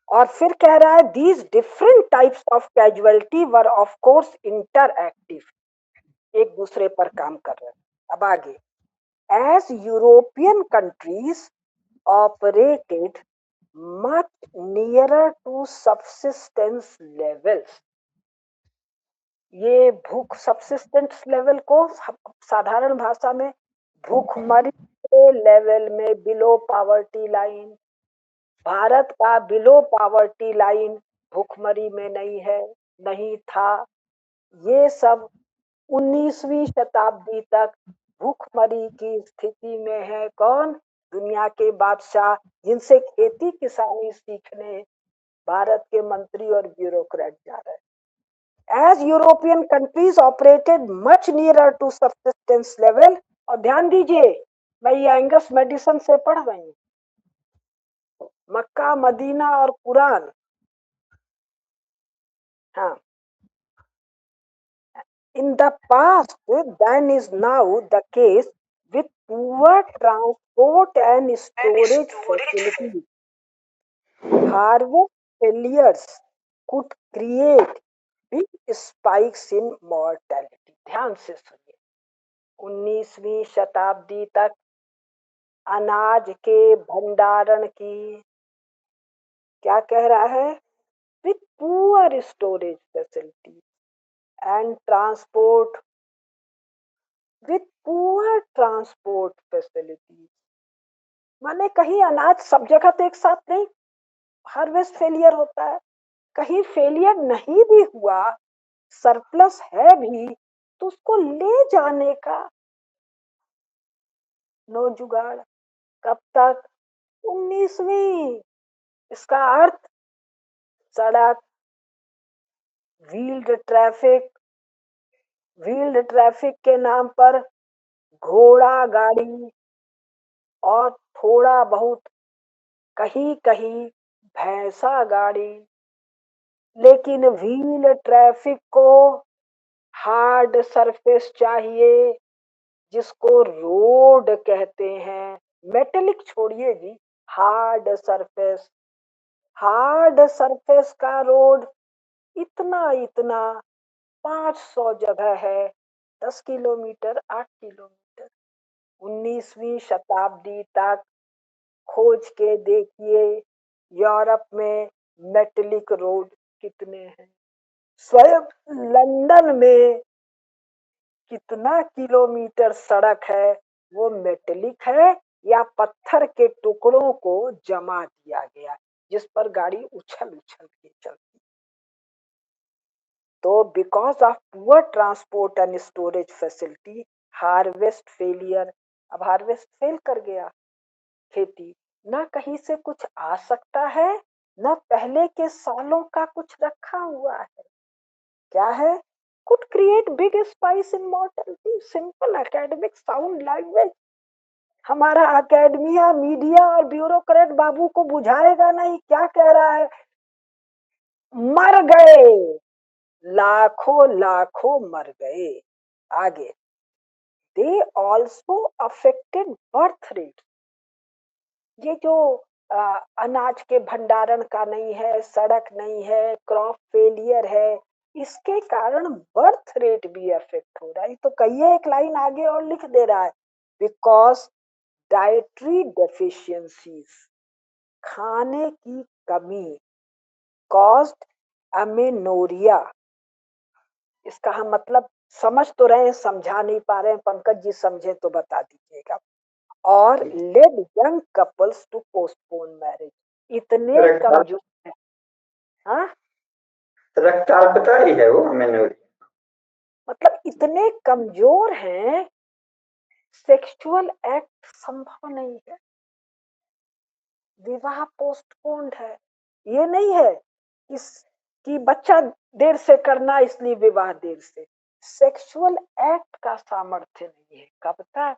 और फिर कह रहा है these different types of causality were of course interactive, एक दूसरे पर काम कर रहे हैं। अब आगे, as European countries operated much nearer to subsistence levels, ये भूख सबसिस्टेंस लेवल को साधारण भाषा में भूखमरी के लेवल में, बिलो पावर्टी लाइन, भारत का बिलो पावर्टी लाइन भूखमरी में नहीं है, नहीं था। ये सब 19वीं शताब्दी तक भूखमरी की स्थिति में है। कौन? दुनिया के बादशाह, जिनसे खेती किसानी सीखने भारत के मंत्री और ब्यूरोक्रेट जा रहे हैं। As European countries operated much nearer to subsistence level, और ध्यान दीजिए, मैं ये एंगस मेडिसन से पढ़ रही हूँ, मक्का, मदीना और कुरान। हाँ, in the past than is now the case with poor transport and storage facilities, harvest failures could create big spikes in mortality। ध्यान से सुनिए, 19वीं शताब्दी तक अनाज के भंडारण की, क्या कह रहा है, with poor storage facility and transport, with poor transport facility, माने कहीं अनाज सब जगह तो एक साथ नहीं, हार्वेस्ट फेलियर होता है, कहीं फेलियर नहीं भी हुआ, सरप्लस है भी, तो उसको ले जाने का नो जुगाड़। कब तक? 19वीं। इसका अर्थ सड़क, व्हील्ड ट्रैफिक, व्हील्ड ट्रैफिक के नाम पर घोड़ा गाड़ी, और थोड़ा बहुत कहीं कहीं भैंसा गाड़ी, लेकिन व्हील ट्रैफिक को हार्ड सरफेस चाहिए, जिसको रोड कहते हैं। मेटेलिक छोड़िए जी, हार्ड सरफेस। हार्ड सरफेस का रोड इतना इतना 500 जगह है, 10 किलोमीटर, 8 किलोमीटर। 19वीं शताब्दी तक खोज के देखिए यूरोप में मेटेलिक रोड कितने हैं। स्वयं लंदन में कितना किलोमीटर सड़क है, वो मेटेलिक है या पत्थर के टुकड़ों को जमा दिया गया, जिस पर गाड़ी उछल उछल के चलती। तो because of poor transport and storage facility, harvest failure, अब हार्वेस्ट फेल कर गया, खेती ना कहीं से कुछ आ सकता है, ना पहले के सालों का कुछ रखा हुआ है। क्या है? could create big spice in mortality। Simple academic sound language हमारा अकेडमिया, मीडिया और ब्यूरोक्रेट बाबू को बुझाएगा नहीं। क्या कह रहा है? मर गए, लाखों लाखों मर गए। आगे, they also affected birth rate. ये जो अनाज के भंडारण का नहीं है, सड़क नहीं है, क्रॉप फेलियर है, इसके कारण बर्थ रेट भी अफेक्ट हो रहा है। तो कहिए एक लाइन आगे और लिख दे रहा है, बिकॉज डाइटरी डेफिशिएंसीज, खाने की कमी कॉज्ड अमेनोरिया। इसका हम मतलब समझ तो रहे हैं, समझा नहीं पा रहे हैं, पंकज जी समझे तो बता दीजिएगा। और led young couples to postpone marriage. इतने रक्ताल कमजोर है। हाँ, रक्ताल्पता ही है वो मैंने। मतलब इतने कमजोर हैं, सेक्सुअल एक्ट संभव नहीं है, विवाह पोस्टपोन्ड है। ये नहीं है कि बच्चा देर से करना इसलिए विवाह देर से। सेक्सुअल एक्ट का सामर्थ्य नहीं है। कब तक?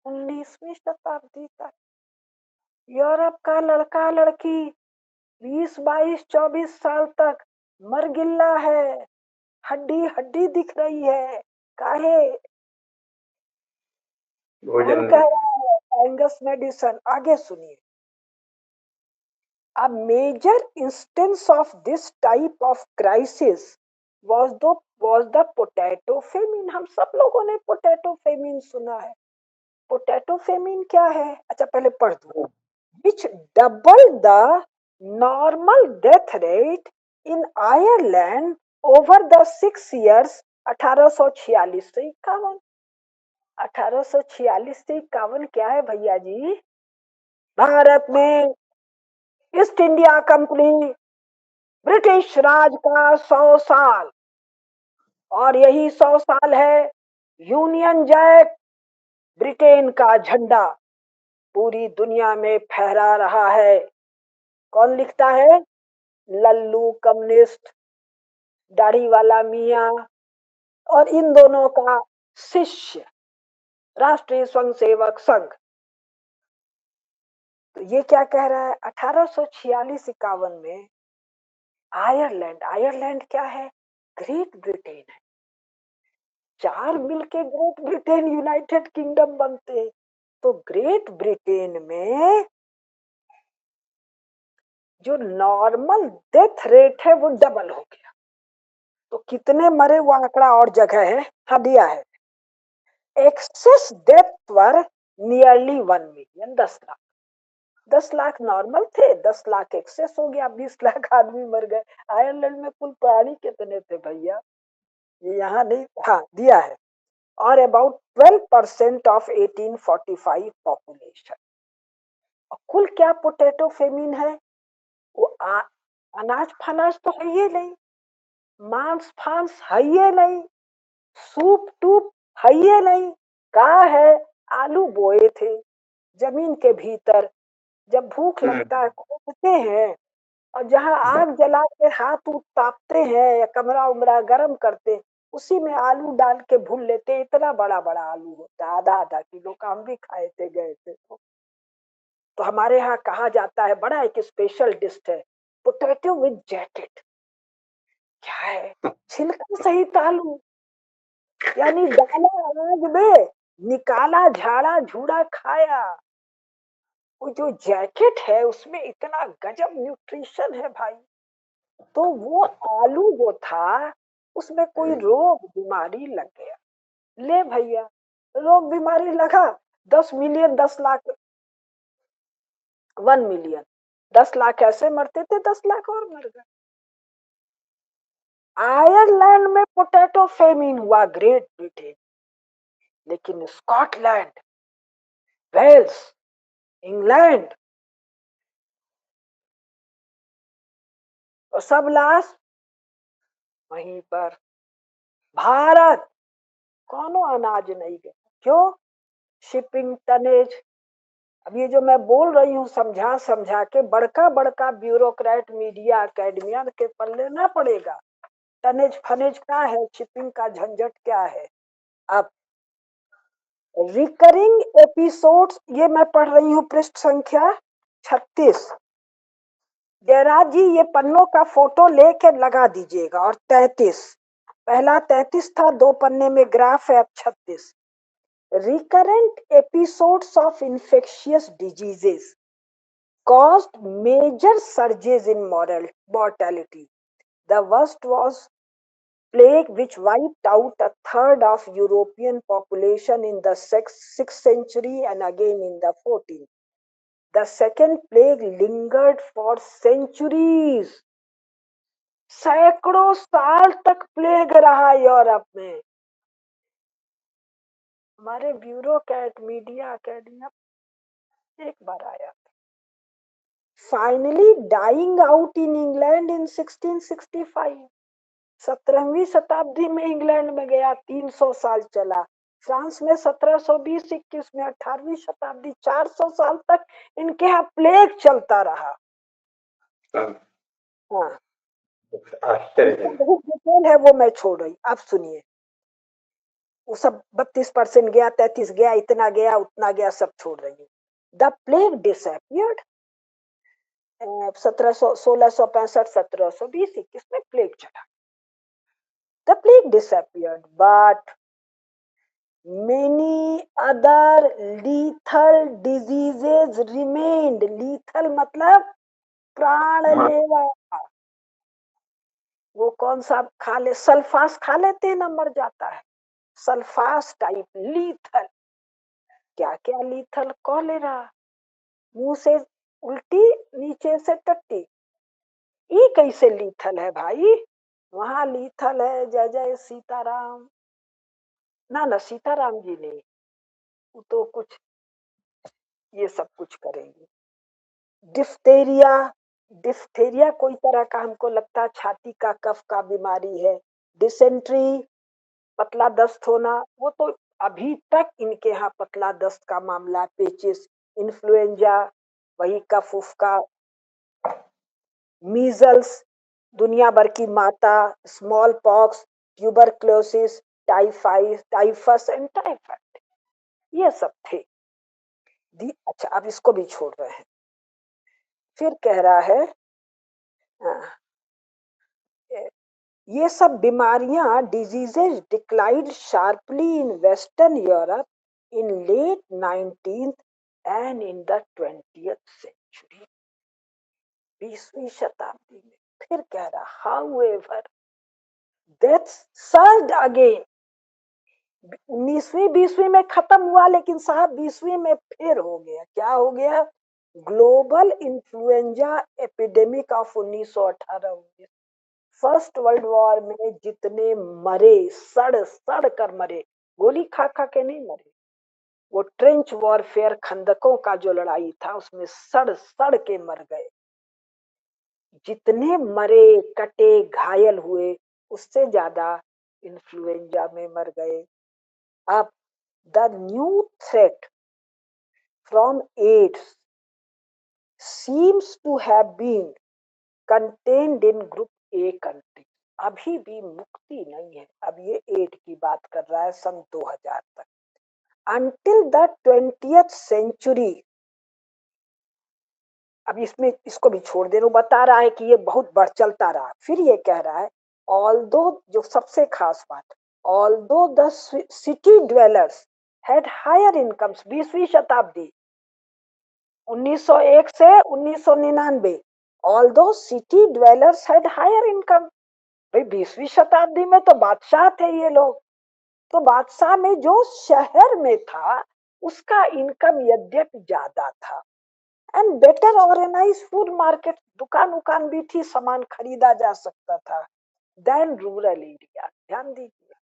19वीं शताब्दी तक। यूरोप का लड़का लड़की 20, 22, 24 साल तक मरगिल्ला है, हड्डी हड्डी दिख रही है। काहे? भोजन कौन कह नहीं। रहा है? Angus medicine. आगे सुनिए। A major instance of this type of crisis was the potato famine। हम सब लोगों ने पोटैटो फेमिन सुना है। पोटैटो फेमिन क्या है? अच्छा पहले पढ़ दो। Which doubled the normal death rate in Ireland over the 6 years 1846 से 51। 1846 से 51 क्या है भैया जी? भारत में ईस्ट इंडिया कंपनी, ब्रिटिश राज का 100 साल। और यही 100 साल है यूनियन जैक, ब्रिटेन का झंडा पूरी दुनिया में फहरा रहा है। कौन लिखता है? लल्लू कम्युनिस्ट, दाढ़ी वाला मियाँ, और इन दोनों का शिष्य राष्ट्रीय स्वयंसेवक संघ। तो ये क्या कह रहा है? 1846-51 में आयरलैंड, आयरलैंड क्या है? ग्रेट ब्रिटेन है। चार मिलके ग्रेट ब्रिटेन यूनाइटेड किंगडम बनते हैं। तो ग्रेट ब्रिटेन में जो नॉर्मल डेथ रेट है वो डबल हो गया। तो कितने मरे वो आंकड़ा और जगह है, हाँ दिया है। एक्सेस डेथ पर nearly 1 million, 10 lakh. 10 lakh normal थे, 10 लाख एक्सेस हो गया, 20 लाख आदमी मर गए। आयरलैंड में कुल प्राणी कितने थे भैया? ये यहाँ नहीं, हाँ दिया है। और अबाउट 12% ऑफ 1845 पॉपुलेशन। कुल क्या पोटैटो फेमिन है? वो अनाज फनाज तो है ये नहीं, मांस फांस है ये नहीं, सूप टूप है ये नहीं। कहा है? आलू बोए थे जमीन के भीतर, जब भूख लगता है खोदते हैं, और जहाँ आग जला के हाथ उठ तापते हैं या कमरा उमरा गर्म करते हैं, उसी में आलू डाल के भून लेते हैं। इतना बड़ा बड़ा आलू होता है, आधा आधा किलो का। हम भी खाए थे, गए थे तो हमारे यहाँ कहा जाता है, बड़ा एक स्पेशल डिश है, पोटैटो विद जैकेट। क्या है? छिलका सहित आलू, यानी डाला अनाज में, निकाला झाड़ा झूड़ा खाया। वो जो जैकेट है उसमें इतना गजब न्यूट्रिशन है भाई। तो वो आलू जो था उसमें कोई रोग बीमारी लग गया, ले भैया, रोग बीमारी लगा, 10 मिलियन, 10 लाख, 1 मिलियन, 10 लाख ऐसे मरते थे, 10 लाख और मर गए। आयरलैंड में पोटैटो फेमिन हुआ, ग्रेट ब्रिटेन। लेकिन स्कॉटलैंड, वेल्स, इंग्लैंड, और सब लाश वहीं पर। भारत कोनो अनाज नहीं गया। क्यों? Shipping tonnage. अब ये जो मैं बोल रही हूँ समझा समझा के, बड़का बड़का ब्यूरोक्रेट मीडिया अकेडमिया के पल्ले ना पड़ेगा। टनेज फनेज क्या है, शिपिंग का झंझट क्या है। अब रिकरिंग एपिसोड्स, ये मैं पढ़ रही हूँ पृष्ठ संख्या 36। जयराज जी ये पन्नों का फोटो लेके लगा दीजिएगा। और 33, पहला 33 था, 2 पन्ने में ग्राफ है, अब 36। Recurrent episodes of infectious diseases caused major surges in mortality. The worst was plague, which wiped out a third of European population in the 6th century and again in the 14th. The The second plague lingered for centuries. सैकड़ों साल तक plague रहा Europe में। हमारे bureaucrat media academy एक बार आया था। Finally dying out in England in 1665। 17वीं शताब्दी में इंग्लैंड में गया, 300 साल चला। फ्रांस में 1720-21 में, 18वीं शताब्दी 400 साल तक इनके यहाँ प्लेग चलता रहा। हाँ, आश्चर्य बहुत डिटेल है, वो मैं छोड़ रही। आप सुनिए, वो सब 32% गया, 33 गया, इतना गया, उतना गया, सब छोड़ रही हूँ। द प्लेग डिसअपियर्ड 1665, 1720-21 में प्लेग चला। The plague disappeared but many other lethal diseases remained. lethal मतलब प्राणलेवा। वो कौन सा खा ले, सल्फास खा लेते हैं ना, मर जाता है। Sulphas type lethal. क्या क्या लीथल? कॉलेरा, मुंह से उल्टी, नीचे से टट्टी, ये कैसे लीथल है भाई? वहां लीथल है जय जय सीताराम। ना ना, सीताराम जी नहीं, वो तो कुछ ये सब कुछ करेंगे। डिफ्थेरिया, डिफ्थेरिया कोई तरह का हमको लगता है छाती का कफ का बीमारी है। डिसेंट्री, पतला दस्त होना, वो तो अभी तक इनके यहाँ पतला दस्त का मामला। पेचिस, इन्फ्लुएंजा, वही कफ उफ का। मीजल्स, दुनिया भर की माता। Small pox, tuberculosis, typhus and typhoid, ये सब थे। अच्छा, अब इसको भी छोड़ रहे हैं। फिर कह रहा है ये सब बीमारियां, diseases declined sharply in western Europe in late 19th and in the 20th century. 20वीं शताब्दी में। फिर कह रहा, हाउएवर डेथ्स सर्ज्ड अगेन। 19वीं 20वीं में खत्म हुआ, लेकिन साहब 20वीं में फिर हो गया। क्या हो गया? Global influenza epidemic of 1918-19। First world war में जितने मरे, सड़ सड़ कर मरे, गोली खा खा के नहीं मरे। वो ट्रेंच वॉरफेयर, खंदकों का जो लड़ाई था, उसमें सड़ सड़ के मर गए। जितने मरे, कटे, घायल हुए, उससे ज्यादा इन्फ्लुएंजा में मर गए। अब the new threat from AIDS seems to have been contained in group A country. अभी भी मुक्ति नहीं है। अब ये एड की बात कर रहा है सन 2000 तक। Until the 20th century. अब इसमें इसको भी छोड़ दे, वो बता रहा है कि ये बहुत बढ़ चलता रहा। फिर ये कह रहा है, ऑल्दो, जो सबसे खास बात, although the city dwellers had higher incomes. 20वीं शताब्दी 1901 से 1999। Although city dwellers had higher income. भाई 20वीं शताब्दी में तो बादशाह थे ये लोग, तो बादशाह में जो शहर में था उसका इनकम यद्यपि ज्यादा था। And better organise food market, दुकान उकान भी थी, सामान खरीदा जा सकता था, देन रूरल एरिया। ध्यान दीजिए,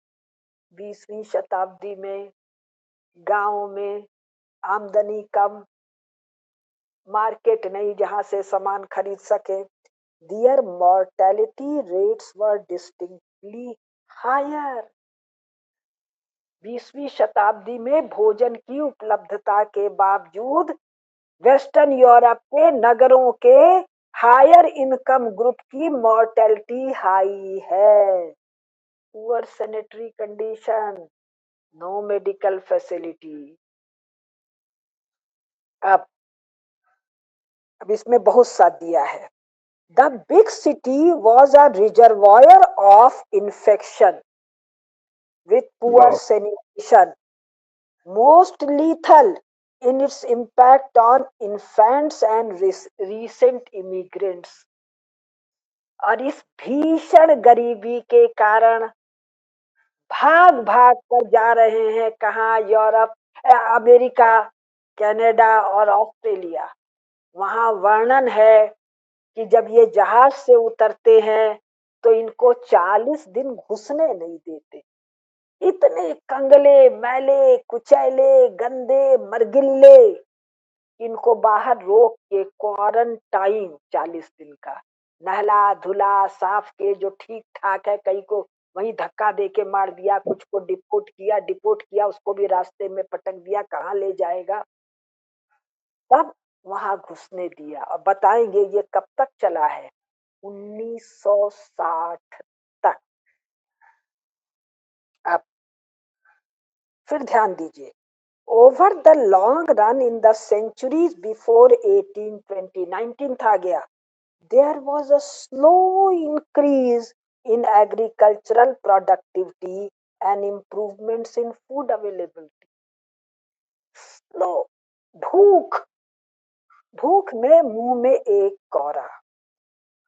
20वीं शताब्दी में गांव में आमदनी कम, मार्केट नहीं जहां से सामान खरीद सके। Their mortality rates were distinctly higher. 20वीं शताब्दी में भोजन की उपलब्धता के बावजूद वेस्टर्न यूरोप के नगरों के हायर इनकम ग्रुप की मॉर्टेलिटी हाई है। Poor sanitary condition, no medical facility. अब इसमें बहुत सा दिया है। The big city was a reservoir of infection with poor sanitation, most lethal in its impact on infants and recent immigrants. और इस भीषण गरीबी के कारण भाग भाग कर जा रहे हैं कहाँ? यूरोप, अमेरिका, कनाडा और ऑस्ट्रेलिया। वहां वर्णन है कि जब ये जहाज से उतरते हैं तो इनको 40 दिन घुसने नहीं देते। इतने कंगले, मैले, कुचैले, गंदे, मरगिल्ले, इनको बाहर रोक के क्वारंटाइन 40 दिन का, नहला धुला साफ के जो ठीक ठाक है, कई को वहीं धक्का दे के मार दिया, कुछ को डिपोट किया, उसको भी रास्ते में पटक दिया, कहाँ ले जाएगा, तब वहां घुसने दिया। और बताएंगे ये कब तक चला है, 1960 तक। अब फिर ध्यान दीजिए, over the long run in the centuries before 1820, 19th आ गया, there was a slow increase in agricultural productivity and improvements in food availability. Slow, भूख, भूख में मुंह में एक कौरा,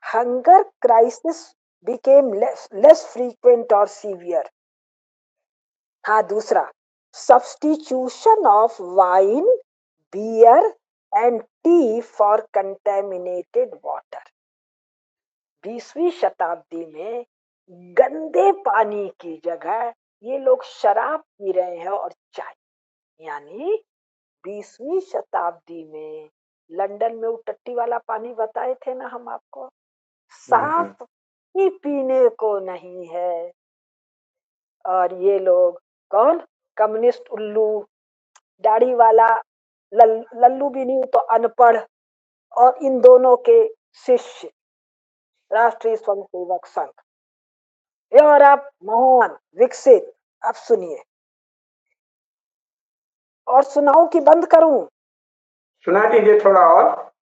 hunger crisis became less frequent or severe. हाँ, दूसरा, substitution of wine, beer and tea for contaminated water. 20वीं शताब्दी में गंदे पानी की जगह ये लोग शराब पी रहे हैं और चाय। यानी 20वीं शताब्दी में लंदन में वो टट्टी वाला पानी बताए थे ना हम आपको, साफ ही पीने को नहीं है। और ये लोग कौन, कम्युनिस्ट उल्लू, दाढ़ी वाला, लल्लू भी नहीं तो अनपढ़, और इन दोनों के शिष्य राष्ट्रीय स्वयंसेवक संघ, यूरोप महान विकसित। अब सुनिए, और सुनाऊं कि बंद करूं? सुना दीजिए थोड़ा और।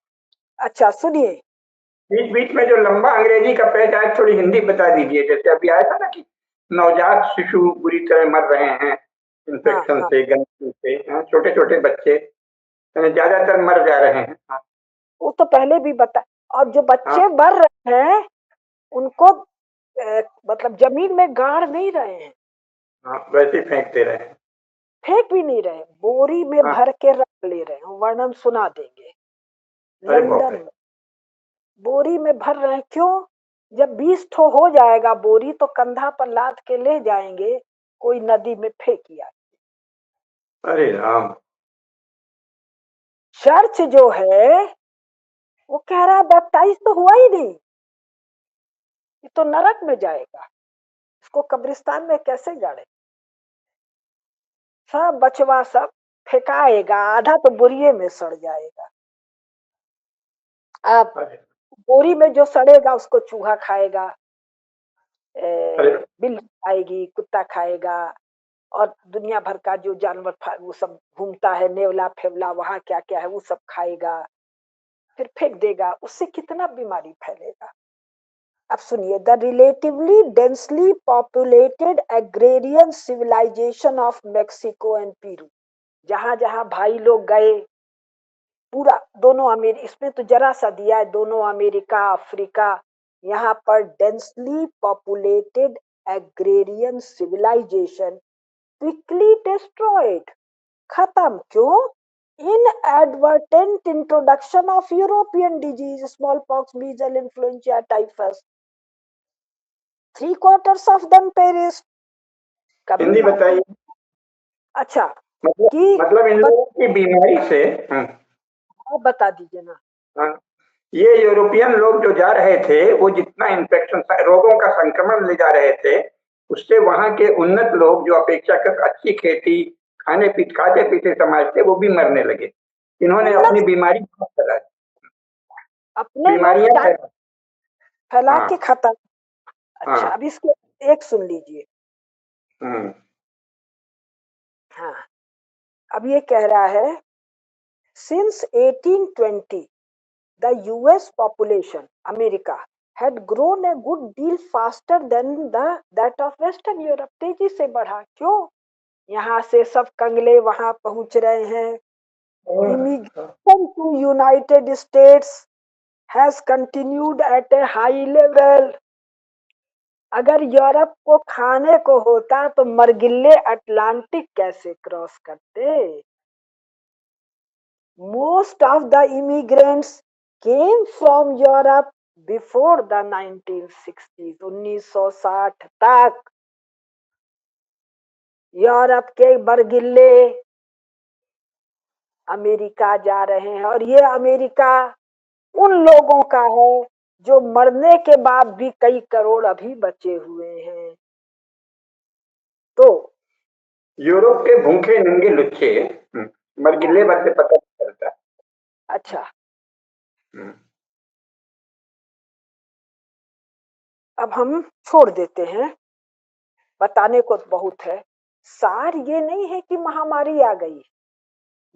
अच्छा सुनिए, बीच बीच में जो लंबा अंग्रेजी का पेज आए थोड़ी हिंदी बता दीजिए, जैसे अभी आया था ना कि नवजात शिशु बुरी तरह मर रहे हैं हाँ इन्फेक्शन हाँ, से, गंदगी से, छोटे छोटे बच्चे ज्यादातर मर जा रहे हैं। हाँ वो तो पहले भी बता। और जो हाँ बच्चे मर रहे हैं उनको मतलब जमीन में गाड़ नहीं रहे हैं, हाँ, वैसे ही फेंक दे रहे हैं। फेंक भी नहीं रहे, बोरी में हाँ, भर के रख ले रहे हैं। वर्णन सुना देंगे। अरे बाप लंदन रे। में बोरी में भर रहे हैं, क्यों? जब 20 ठो हो जाएगा बोरी तो कंधा पर लाद के ले जाएंगे, कोई नदी में फेंकिया। अरे राम। चर्च जो है वो कह रहा है बैप्टाइज तो हुआ ही नहीं, ये तो नरक में जाएगा, इसको कब्रिस्तान में कैसे जाने। सब बचवा सब फेंकाएगा, आधा तो बोरिये में सड़ जाएगा। अब अरे बोरी में जो सड़ेगा उसको चूहा खाएगा, अरे बिल्ली खाएगी, कुत्ता खाएगा, और दुनिया भर का जो जानवर वो सब घूमता है, नेवला फेवला, वहां क्या क्या है वो सब खाएगा, फिर फेंक देगा, उससे कितना बीमारी फैलेगा। अब सुनिए, the relatively densely populated agrarian civilisation of Mexico and Peru, जहां जहां भाई लोग गए, पूरा दोनों अमेरिका, इसमें तो जरा सा दिया है, दोनों अमेरिका अफ्रीका, यहाँ पर densely populated agrarian civilization quickly destroyed, खत्म। क्यों? Inadvertent introduction of European disease, smallpox, measle, influenza, typhus, 3/4 of them perish. कभी हिंदी बात बताइए। अच्छा मतलब कि मतलब इन लोगों की बीमारी से। आप बता दीजिए ना। हाँ, ये यूरोपियन लोग जो जा रहे थे वो जितना इन्फेक्शन रोगों का संक्रमण ले जा रहे थे, उससे वहां के उन्नत लोग जो अपेक्षाकृत अच्छी खेती खाते पीते समाज थे वो भी मरने लगे। इन्होंने अपनी उन्नत बीमारी फैला, अपने लोग बीमारियां फैला। फैला के हाँ खत्म। अच्छा, हाँ। अब इसको एक सुन लीजिए। हम्म। हाँ, अब ये कह रहा है, since 1820 the US population, America, had grown a good deal faster than that of Western Europe. तेजी से बढ़ा। क्यों? यहाँ से सब कंगले वहां पहुंच रहे हैं। Immigration to United States has continued at a high level. अगर यूरोप को खाने को होता तो मरगिल्ले अटलांटिक कैसे क्रॉस करते? Most of the immigrants came from Europe before the 1960s. 1960 तक यूरोप के बरगिल्ले अमेरिका जा रहे हैं, और ये अमेरिका उन लोगों का है जो मरने के बाद भी कई करोड़ अभी बचे हुए हैं। तो यूरोप के भूखे नंगे लुच्चे मरगिल्ले भर से पता नहीं चलता। अच्छा, अब हम छोड़ देते हैं, बताने को बहुत है। सार ये नहीं है कि महामारी आ गई,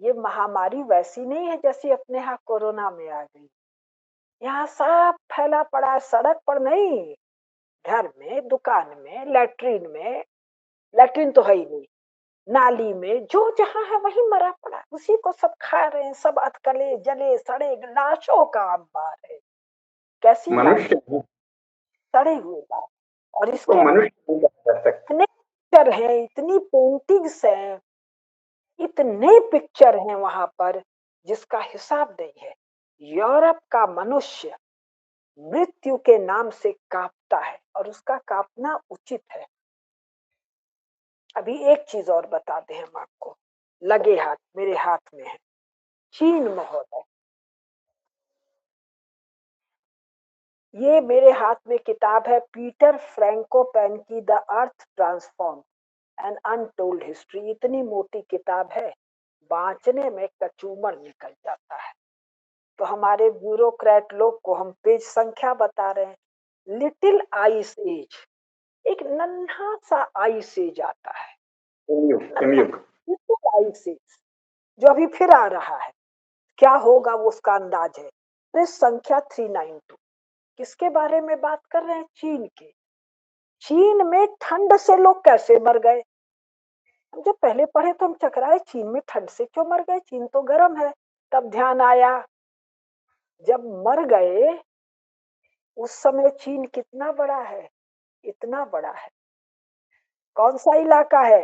ये महामारी वैसी नहीं है जैसी अपने यहाँ कोरोना में आ गई। यहाँ सब फैला पड़ा है, सड़क पर नहीं, घर में, दुकान में, लैट्रिन तो है ही नहीं, नाली में, जो जहाँ है वही मरा पड़ा है, उसी को सब खा रहे हैं। सब अधकले जले सड़े लाशों का अंबार है। कैसी मनुष्य सड़े हुए लाश, और तो इसके मनुष्य नहीं कर सकते। इतने पिक्चर हैं, इतनी पेंटिंग्स हैं, इतने पिक्चर हैं वहां पर जिसका हिसाब नहीं है। यूरोप का मनुष्य मृत्यु के नाम से कांपता है, और उसका कांपना उचित है। अभी एक चीज और बताते हैं हम आपको, लगे हाथ, मेरे हाथ में है चीन महोदय। ये मेरे हाथ में किताब है पीटर फ्रैंकोपेन की the earth transform an untold history. इतनी मोटी किताब है, बांचने में कचूमर निकल जाता है। तो हमारे ब्यूरोक्रेट लोग को हम पेज संख्या बता रहे हैं। लिटिल आइस एज, एक नन्हा सा आइस एज आता है, लिटिल आइस एज, जो अभी फिर आ रहा है। क्या होगा वो उसका अंदाज है। पेज संख्या 392 किसके बारे में बात कर रहे हैं? चीन के। चीन में ठंड से लोग कैसे मर गए? हम जब पहले पढ़े तो हम चकराए, चीन में ठंड से क्यों मर गए, चीन तो गर्म है। तब ध्यान आया, जब मर गए उस समय चीन कितना बड़ा है, इतना बड़ा है। कौन सा इलाका है?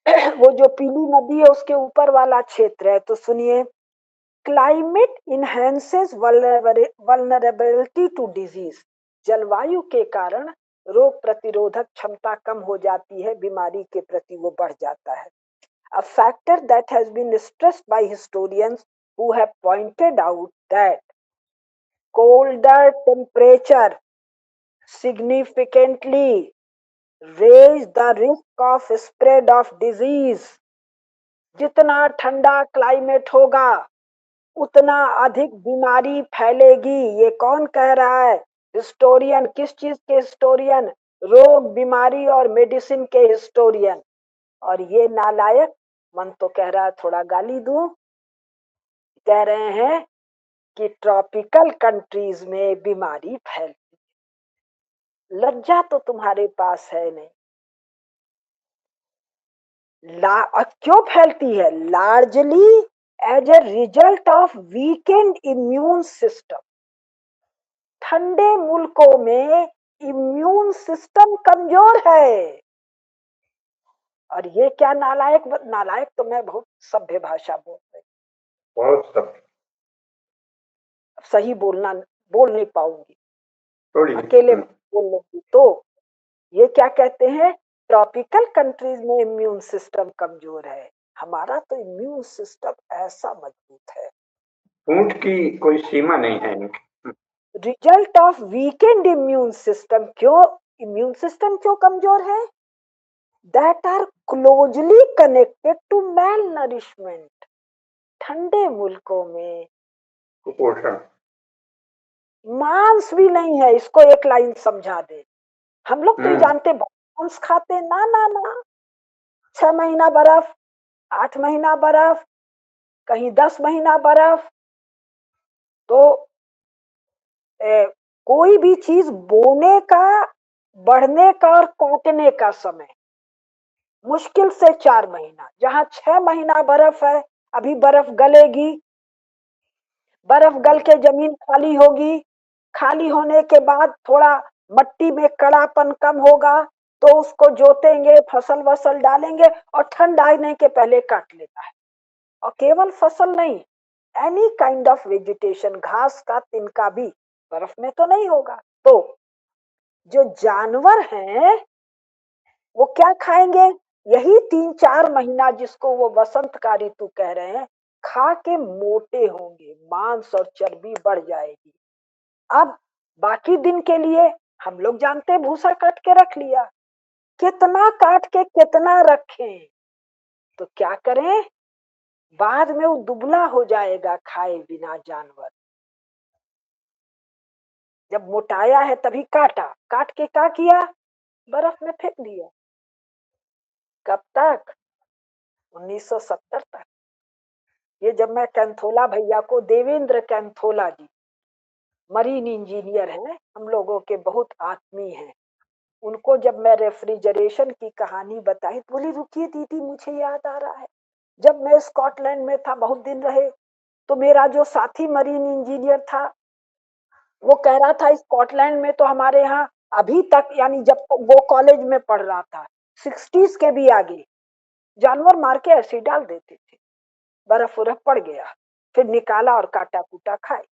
वो जो पीली नदी है उसके ऊपर वाला क्षेत्र है। तो सुनिए, climate enhances vulnerability to disease. जलवायु के कारण रोग प्रतिरोधक क्षमता कम हो जाती है, बीमारी के प्रति वो बढ़ जाता है। A factor that has been stressed by historians who have pointed out that colder temperature significantly raise the risk of spread of disease। जितना ठंडा क्लाइमेट होगा उतना अधिक बीमारी फैलेगी। ये कौन कह रहा है? हिस्टोरियन। किस चीज के हिस्टोरियन? रोग, बीमारी और मेडिसिन के हिस्टोरियन। और ये नालायक मन तो कह रहा है थोड़ा गाली दूं, कह रहे हैं कि ट्रॉपिकल कंट्रीज में बीमारी फैलती है। लज्जा तो तुम्हारे पास है नहीं। क्यों फैलती है? Largely as a result of weakened immune system. ठंडे मुल्कों में इम्यून सिस्टम कमजोर है। और ये क्या नालायक, नालायक तो मैं बहुत सभ्य भाषा बोल रही, बहुत सभ्य, सही बोल नहीं पाऊंगी, थोड़ी अकेले बोल लूंगी। तो ये क्या कहते हैं? ट्रॉपिकल कंट्रीज में इम्यून सिस्टम कमजोर है, हमारा तो इम्यून सिस्टम ऐसा मजबूत है। ऊंट की कोई सीमा नहीं है इनकी। Result of weakened immune system. क्यों इम्यून सिस्टम क्यों कमजोर है? That are closely connected to malnourishment. ठंडे मुल्कों में कुपोषण, मांस भी नहीं है। इसको एक लाइन समझा दे। हम लोग तो ये जानते मांस खाते, ना ना ना। 6 महीना बर्फ, 8 महीना बर्फ, कहीं 10 महीना बर्फ। तो कोई भी चीज बोने का, बढ़ने का और काटने का समय मुश्किल से 4 महीना। जहां 6 महीना बर्फ है, अभी बर्फ गलेगी, बर्फ गल के जमीन खाली होगी, खाली होने के बाद थोड़ा मट्टी में कड़ापन कम होगा, तो उसको जोतेंगे, फसल वसल डालेंगे, और ठंड आने के पहले काट लेता है। और केवल फसल नहीं, एनी काइंड ऑफ वेजिटेशन, घास का तिनका भी बर्फ में तो नहीं होगा। तो जो जानवर हैं वो क्या खाएंगे? यही 3-4 महीना जिसको वो वसंत का ऋतु कह रहे हैं, खा के मोटे होंगे, मांस और चर्बी बढ़ जाएगी। अब बाकी दिन के लिए हम लोग जानते हैं भूसा काट के रख लिया, कितना काट के कितना रखें? तो क्या करें, बाद में वो दुबला हो जाएगा खाए बिना जानवर। जब मोटाया है तभी काटा, काट के क्या किया, बर्फ में फेंक दिया। कब तक? 1970 तक। ये जब मैं कैंथोला भैया को, देवेंद्र कैंथोला जी मरीन इंजीनियर हैं, हम लोगों के बहुत आत्मीय हैं, उनको जब मैं रेफ्रिजरेशन की कहानी बताई तो बोली रुकिए दीदी मुझे याद आ रहा है, जब मैं स्कॉटलैंड में था बहुत दिन रहे, तो मेरा जो साथी मरीन इंजीनियर था वो कह रहा था स्कॉटलैंड में तो हमारे यहाँ अभी तक, यानी जब तक वो कॉलेज में पढ़ रहा था, 60s के भी आगे जानवर मार के ऐसे डाल देते थे, बर्फ उर्फ पड़ गया, फिर निकाला और काटा कूटा खाए।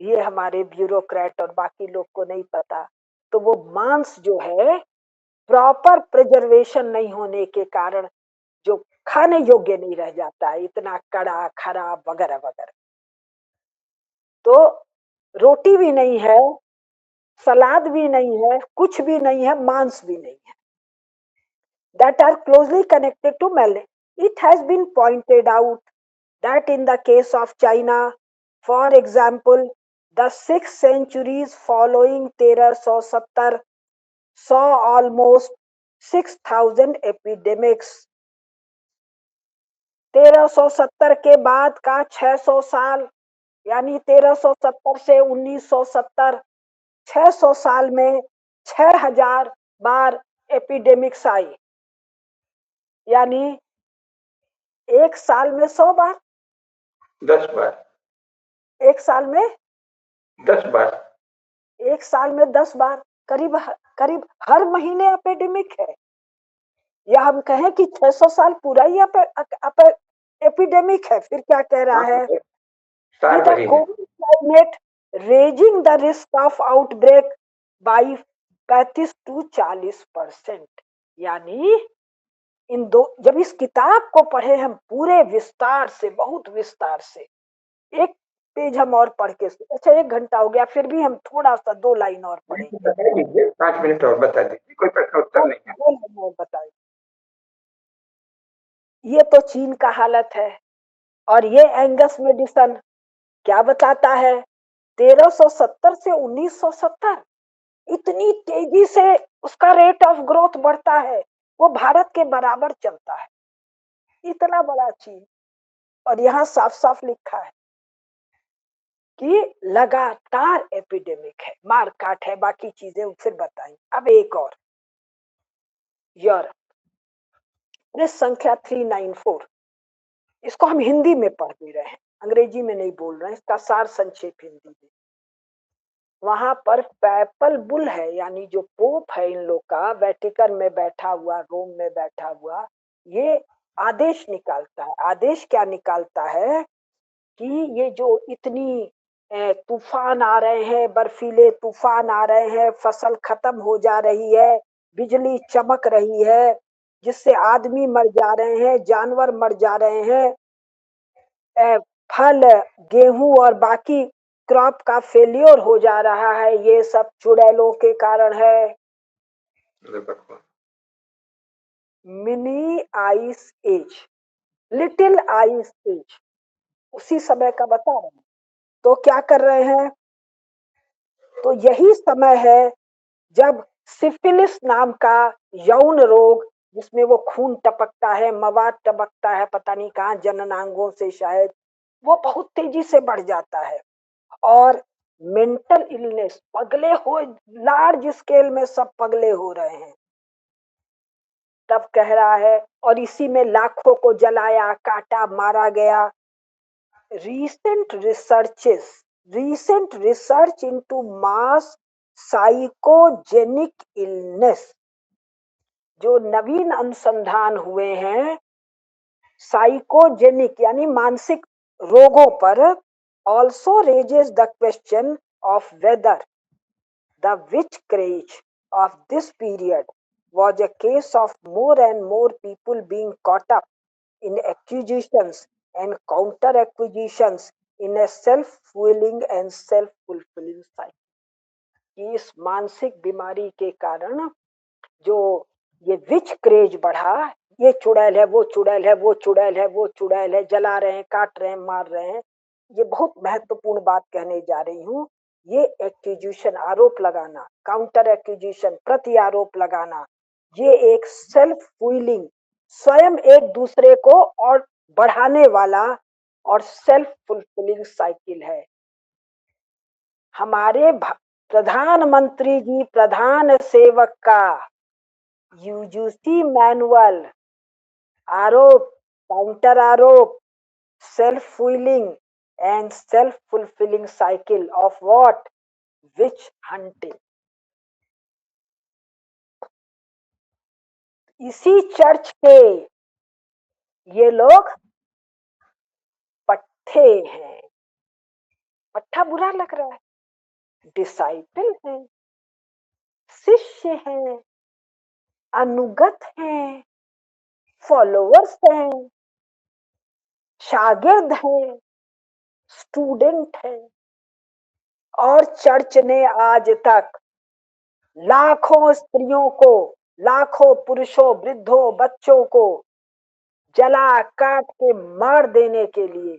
ये हमारे ब्यूरोक्रेट और बाकी लोग को नहीं पता। तो वो मांस जो है प्रॉपर प्रिजर्वेशन नहीं होने के कारण जो खाने योग्य नहीं रह जाता है, इतना कड़ा खराब वगैरह वगैरह। तो रोटी भी नहीं है, सलाद भी नहीं है, कुछ भी नहीं है, मांस भी नहीं है, that are closely connected to Malay. It has been pointed out that in the case of China, for example, the 6 centuries following 1370 saw almost 6,000 epidemics. 1370 के बाद का 600 साल, यानी 1370 से 1970, 600 साल में 6,000 बार एपिडेमिक्स आई, यानी एक साल में 100 बार, 10 बार, एक साल में 10 बार, एक साल में 10 बार, करीब करीब हर महीने एपिडेमिक है। या हम कहें कि 600 साल पूरा ही एपिडेमिक है, फिर क्या कह रहा है? साल With a महीने, cold climate raising the risk of outbreak by 35 to 40%। यानी इन दो, जब इस किताब को पढ़े हम पूरे विस्तार से, बहुत विस्तार से, एक पेज हम और पढ़ के, अच्छा 1 घंटा हो गया, फिर भी हम थोड़ा सा 2 लाइन और पढ़ेंगे। बता दीजिए, 5 मिनट और बता दीजिए, कोई प्रश्न उत्तर नहीं है। 2 लाइन और बताइए। ये तो चीन का हालत है, और ये एंगस मेडिसन क्या बताता है? 1370 से 1970 इतनी तेजी से उसका रेट ऑफ ग्रोथ बढ़ता है, वो भारत के बराबर चलता है, इतना बड़ा चीन। और यहाँ साफ साफ लिखा है कि लगातार एपिडेमिक है, मार काट है, बाकी चीजें फिर बताएं। अब एक और, यूरोप, पृष्ठ संख्या 394, इसको हम हिंदी में पढ़ भी रहे हैं, अंग्रेजी में नहीं बोल रहे हैं, इसका सार संक्षेप हिंदी में। वहां पर पैपल बुल है, यानी जो पोप है इन लोग का, वेटिकन में बैठा हुआ, रोम में बैठा हुआ, ये आदेश निकालता है। आदेश क्या निकालता है कि ये जो इतनी तूफान आ रहे हैं, बर्फीले तूफान आ रहे हैं, फसल खत्म हो जा रही है, बिजली चमक रही है, जिससे आदमी मर जा रहे हैं, जानवर मर जा रहे हैं, फल, गेहूं और बाकी क्रॉप का फेलियर हो जा रहा है, ये सब चुड़ैलों के कारण है। Mini ice age, little ice age, उसी समय का बता रहे हैं। तो क्या कर रहे हैं? तो यही समय है जब सिफिलिस नाम का यौन रोग, जिसमें वो खून टपकता है, मवाद टपकता है, पता नहीं कहाँ जननांगों से शायद, वो बहुत तेजी से बढ़ जाता है। और मेंटल इलनेस, पगले हो, लार्ज स्केल में सब पगले हो रहे हैं, तब कह रहा है। और इसी में लाखों को जलाया, काटा, मारा गया। recent researches recent research into mass psychogenic illness जो नवीन अनुसंधान हुए हैं साइकोजेनिक यानी मानसिक रोगों पर, also raises the question of whether the witchcraft of this period was a case of more and more people being caught up in acquisitions and counter acquisitions in a self-fulfilling and self-fulfilling cycle। इस मानसिक बीमारी के कारण जो ये विच craze बढ़ा, ये चुड़ैल है, वो चुड़ैल है, वो चुड़ैल है, वो चुड़ैल है, जला रहे हैं, काट रहे हैं, मार रहे हैं। ये बहुत महत्वपूर्ण बात कहने जा रही हूँ। ये एक्यूजिशन, आरोप लगाना, काउंटर एक्यूजिशन, प्रति आरोप लगाना, ये एक सेल्फ फुलिंग, स्वयं एक दूसरे को और बढ़ाने वाला और सेल्फ फुलफिलिंग साइकिल है। हमारे प्रधानमंत्री जी प्रधान सेवक का यूजीसी मैनुअल, आरोप, काउंटर आरोप, self फुलिंग and self fulfilling cycle of what, which hunting. इसी चर्च के ये लोग पट्टे हैं। पट्टा बुरा लग रहा है, डिसाइपल हैं, शिष्य हैं, अनुगत हैं, फॉलोअर्स हैं, शागिर्द हैं, स्टूडेंट हैं। और चर्च ने आज तक लाखों स्त्रियों को, लाखों पुरुषों, वृद्धों, बच्चों को जला काट के मार देने के लिए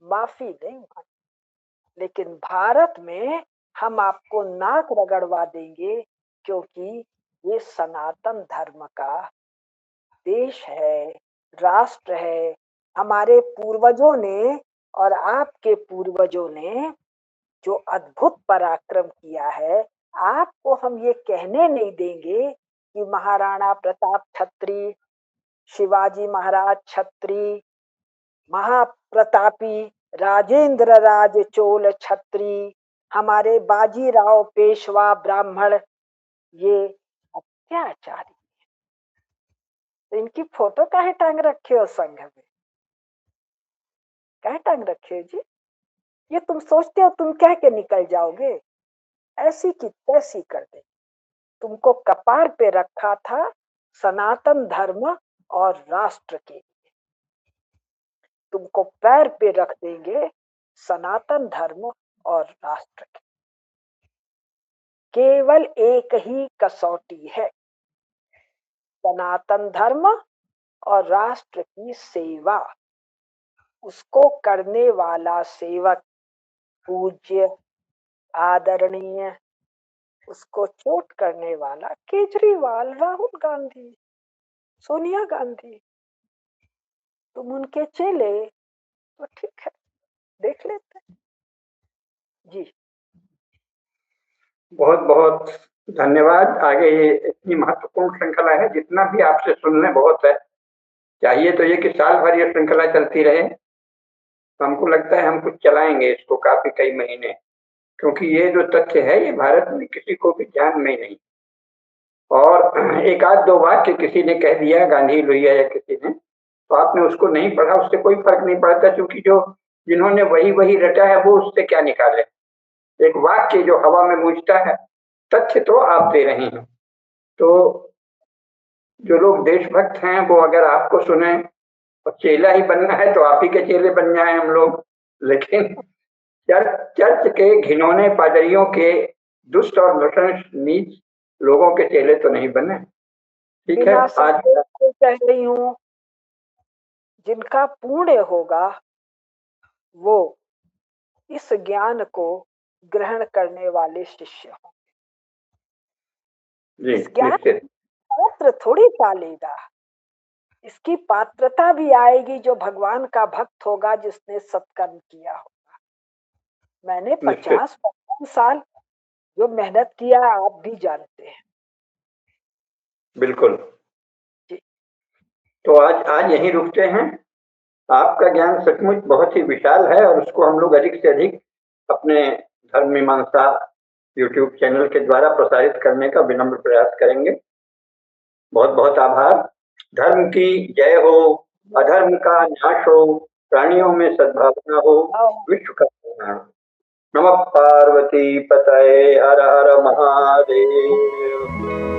माफी नहीं मांगी। लेकिन भारत में हम आपको नाक रगड़वा देंगे, क्योंकि ये सनातन धर्म का देश है, राष्ट्र है। हमारे पूर्वजों ने और आपके पूर्वजों ने जो अद्भुत पराक्रम किया है, आपको हम ये कहने नहीं देंगे कि महाराणा प्रताप छत्री, शिवाजी महाराज छत्री, महाप्रतापी राजेंद्र राज चोल छत्री, हमारे बाजीराव पेशवा ब्राह्मण ये अत्याचारी। तो इनकी फोटो काहे टांग रखे हो संघ में? काहे टांग रखे हो जी? ये तुम सोचते हो तुम कह के निकल जाओगे? ऐसी की तैसी कर दे। तुमको कपार पे रखा था सनातन धर्म और राष्ट्र के लिए, तुमको पैर पे रख देंगे सनातन धर्म और राष्ट्र के। केवल एक ही कसौटी है, सनातन धर्म और राष्ट्र की सेवा। उसको करने वाला सेवक पूज्य, आदरणीय, उसको चोट करने वाला केजरीवाल, राहुल गांधी, सोनिया गांधी, तुम उनके चेले तो ठीक है, देख लेते हैं जी। बहुत बहुत धन्यवाद। आगे ये इतनी महत्वपूर्ण श्रृंखला है, जितना भी आपसे सुन लें बहुत है। चाहिए तो ये कि साल भर ये श्रृंखला चलती रहे। तो हमको लगता है हम कुछ चलाएंगे इसको काफी कई महीने, क्योंकि ये जो तथ्य है ये भारत में किसी को भी ध्यान में नहीं। और एक आध दो वाक्य किसी ने कह दिया, गांधी लोहिया या किसी ने, तो आपने उसको नहीं पढ़ा, उससे कोई फर्क नहीं पड़ता, क्योंकि जो जिन्होंने वही वही रटा है वो उससे क्या निकाले। एक वाक्य जो हवा में गूंजता है, तथ्य तो आप दे रहे हैं। तो जो लोग देशभक्त हैं वो अगर आपको सुने, और चेला ही बनना है तो आप ही के चेले बन जाए हम लोग। लेकिन चर्च के घिनौने पादरियों के दुष्ट और नृशंस नीच लोगों के चेले तो नहीं बने। ठीक है, आज कह रही हूँ, जिनका पुण्य होगा वो इस ज्ञान को ग्रहण करने वाले शिष्य होंगे। इस ज्ञान पात्र थोड़ी पालेगा, इसकी पात्रता भी आएगी जो भगवान का भक्त होगा, जिसने सत्कर्म किया होगा। मैंने 50-55 साल जो मेहनत किया आप भी जानते हैं। बिल्कुल। तो आज यहीं रुकते हैं। आपका ज्ञान सचमुच बहुत ही विशाल है, और उसको हम लोग अधिक से अधिक अपने धर्म मीमांसा यूट्यूब चैनल के द्वारा प्रसारित करने का विनम्र प्रयास करेंगे। बहुत बहुत आभार। धर्म की जय हो, अधर्म का नाश हो, प्राणियों में सद्भावना हो, विश्व का कल्याण हो। नमः पार्वती पतये, हर हर महादेव।